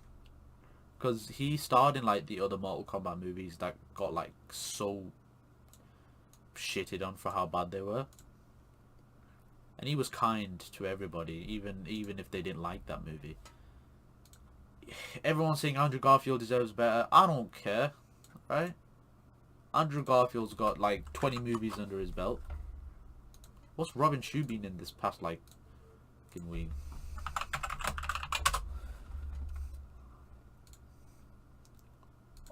[SPEAKER 1] Because he starred in like the other Mortal Kombat movies that got like so shitted on for how bad they were. And he was kind to everybody, even if they didn't like that movie. Everyone's saying Andrew Garfield deserves better. I don't care, right? Andrew Garfield's got like 20 movies under his belt. What's Robin Shoe been in this past like fucking week?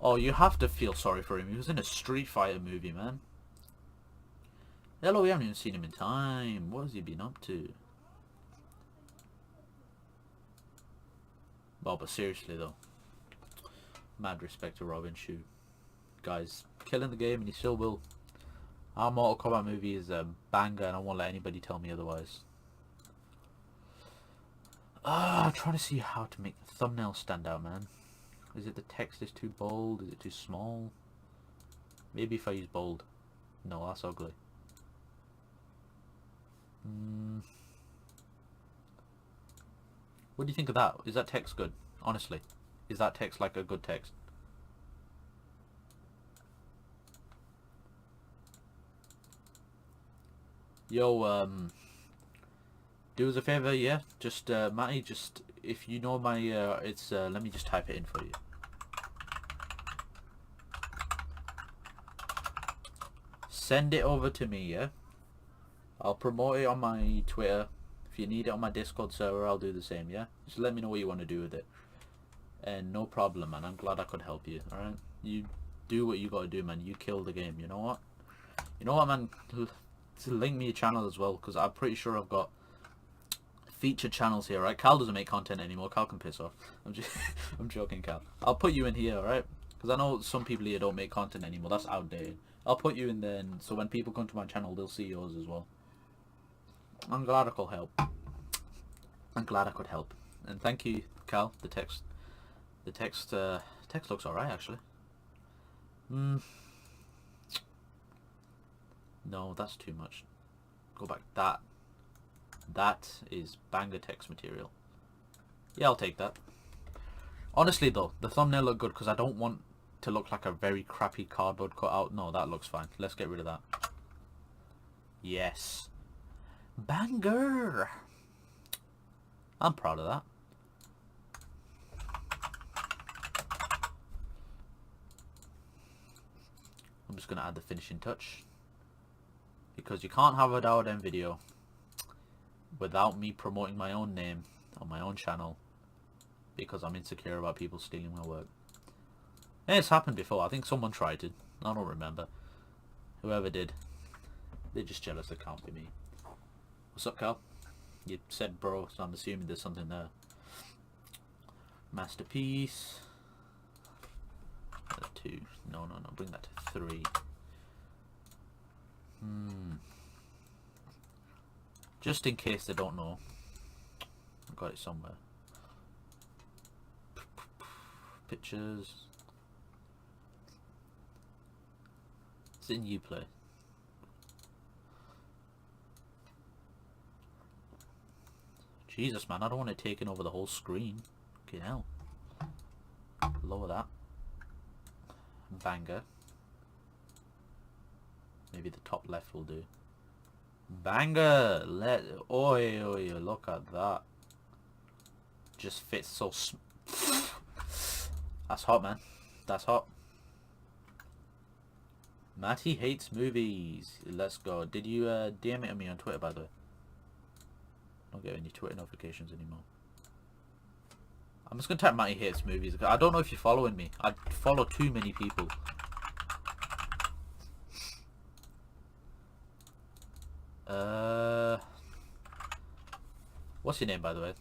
[SPEAKER 1] Oh, you have to feel sorry for him. He was in a Street Fighter movie, man. Hello, we haven't even seen him in time. What has he been up to? Well, but seriously though, mad respect to Robin Shoe. Guy's killing the game and he still will. Our Mortal Kombat movie is a banger and I won't let anybody tell me otherwise. I'm trying to see how to make the thumbnail stand out, man. Is it the text is too bold? Is it too small? Maybe if I use bold. No, that's ugly. What do you think of that? Is that text good? Honestly. Is that text like a good text? Yo, do us a favor, yeah? Just, Matty, just, if you know my, let me just type it in for you. Send it over to me, yeah? I'll promote it on my Twitter. If you need it on my Discord server, I'll do the same, yeah? Just let me know what you want to do with it. And no problem, man. I'm glad I could help you, alright? You do what you gotta do, man. You kill the game, you know what? You know what, man? Link me a channel as well, because I'm pretty sure I've got featured channels here, right? Cal doesn't make content anymore. Cal can piss off. I'm joking, Cal. I'll put you in here, alright? Because I know some people here don't make content anymore. That's outdated. I'll put you in there, and so when people come to my channel, they'll see yours as well. I'm glad I could help. I'm glad I could help. And thank you, Cal. The text looks alright, actually. No, that's too much. Go back. That is banger text material. Yeah, I'll take that. Honestly, though, the thumbnail looked good because I don't want to look like a very crappy cardboard cutout. No, that looks fine. Let's get rid of that. Yes. Banger! I'm proud of that. I'm just going to add the finishing touch. Because you can't have a Dowden video without me promoting my own name on my own channel. Because I'm insecure about people stealing my work. And it's happened before. I think someone tried it. I don't remember. Whoever did. They're just jealous it can't be me. What's up, Cal? You said bro, so I'm assuming there's something there. Masterpiece. 2. No. Bring that to 3. Just in case they don't know. I got it somewhere. Pictures. It's in Uplay. Jesus, man, I don't want it taking over the whole screen. Okay, hell. Lower that. Banger. Maybe the top left will do. Banger! Oi, look at that. Just fits so That's hot, man. That's hot. Matty hates movies. Let's go. Did you DM it to me on Twitter, by the way? Don't get any Twitter notifications anymore. I'm just gonna type Matty Hates Movies. I don't know if you're following me. I follow too many people. What's your name, by the way?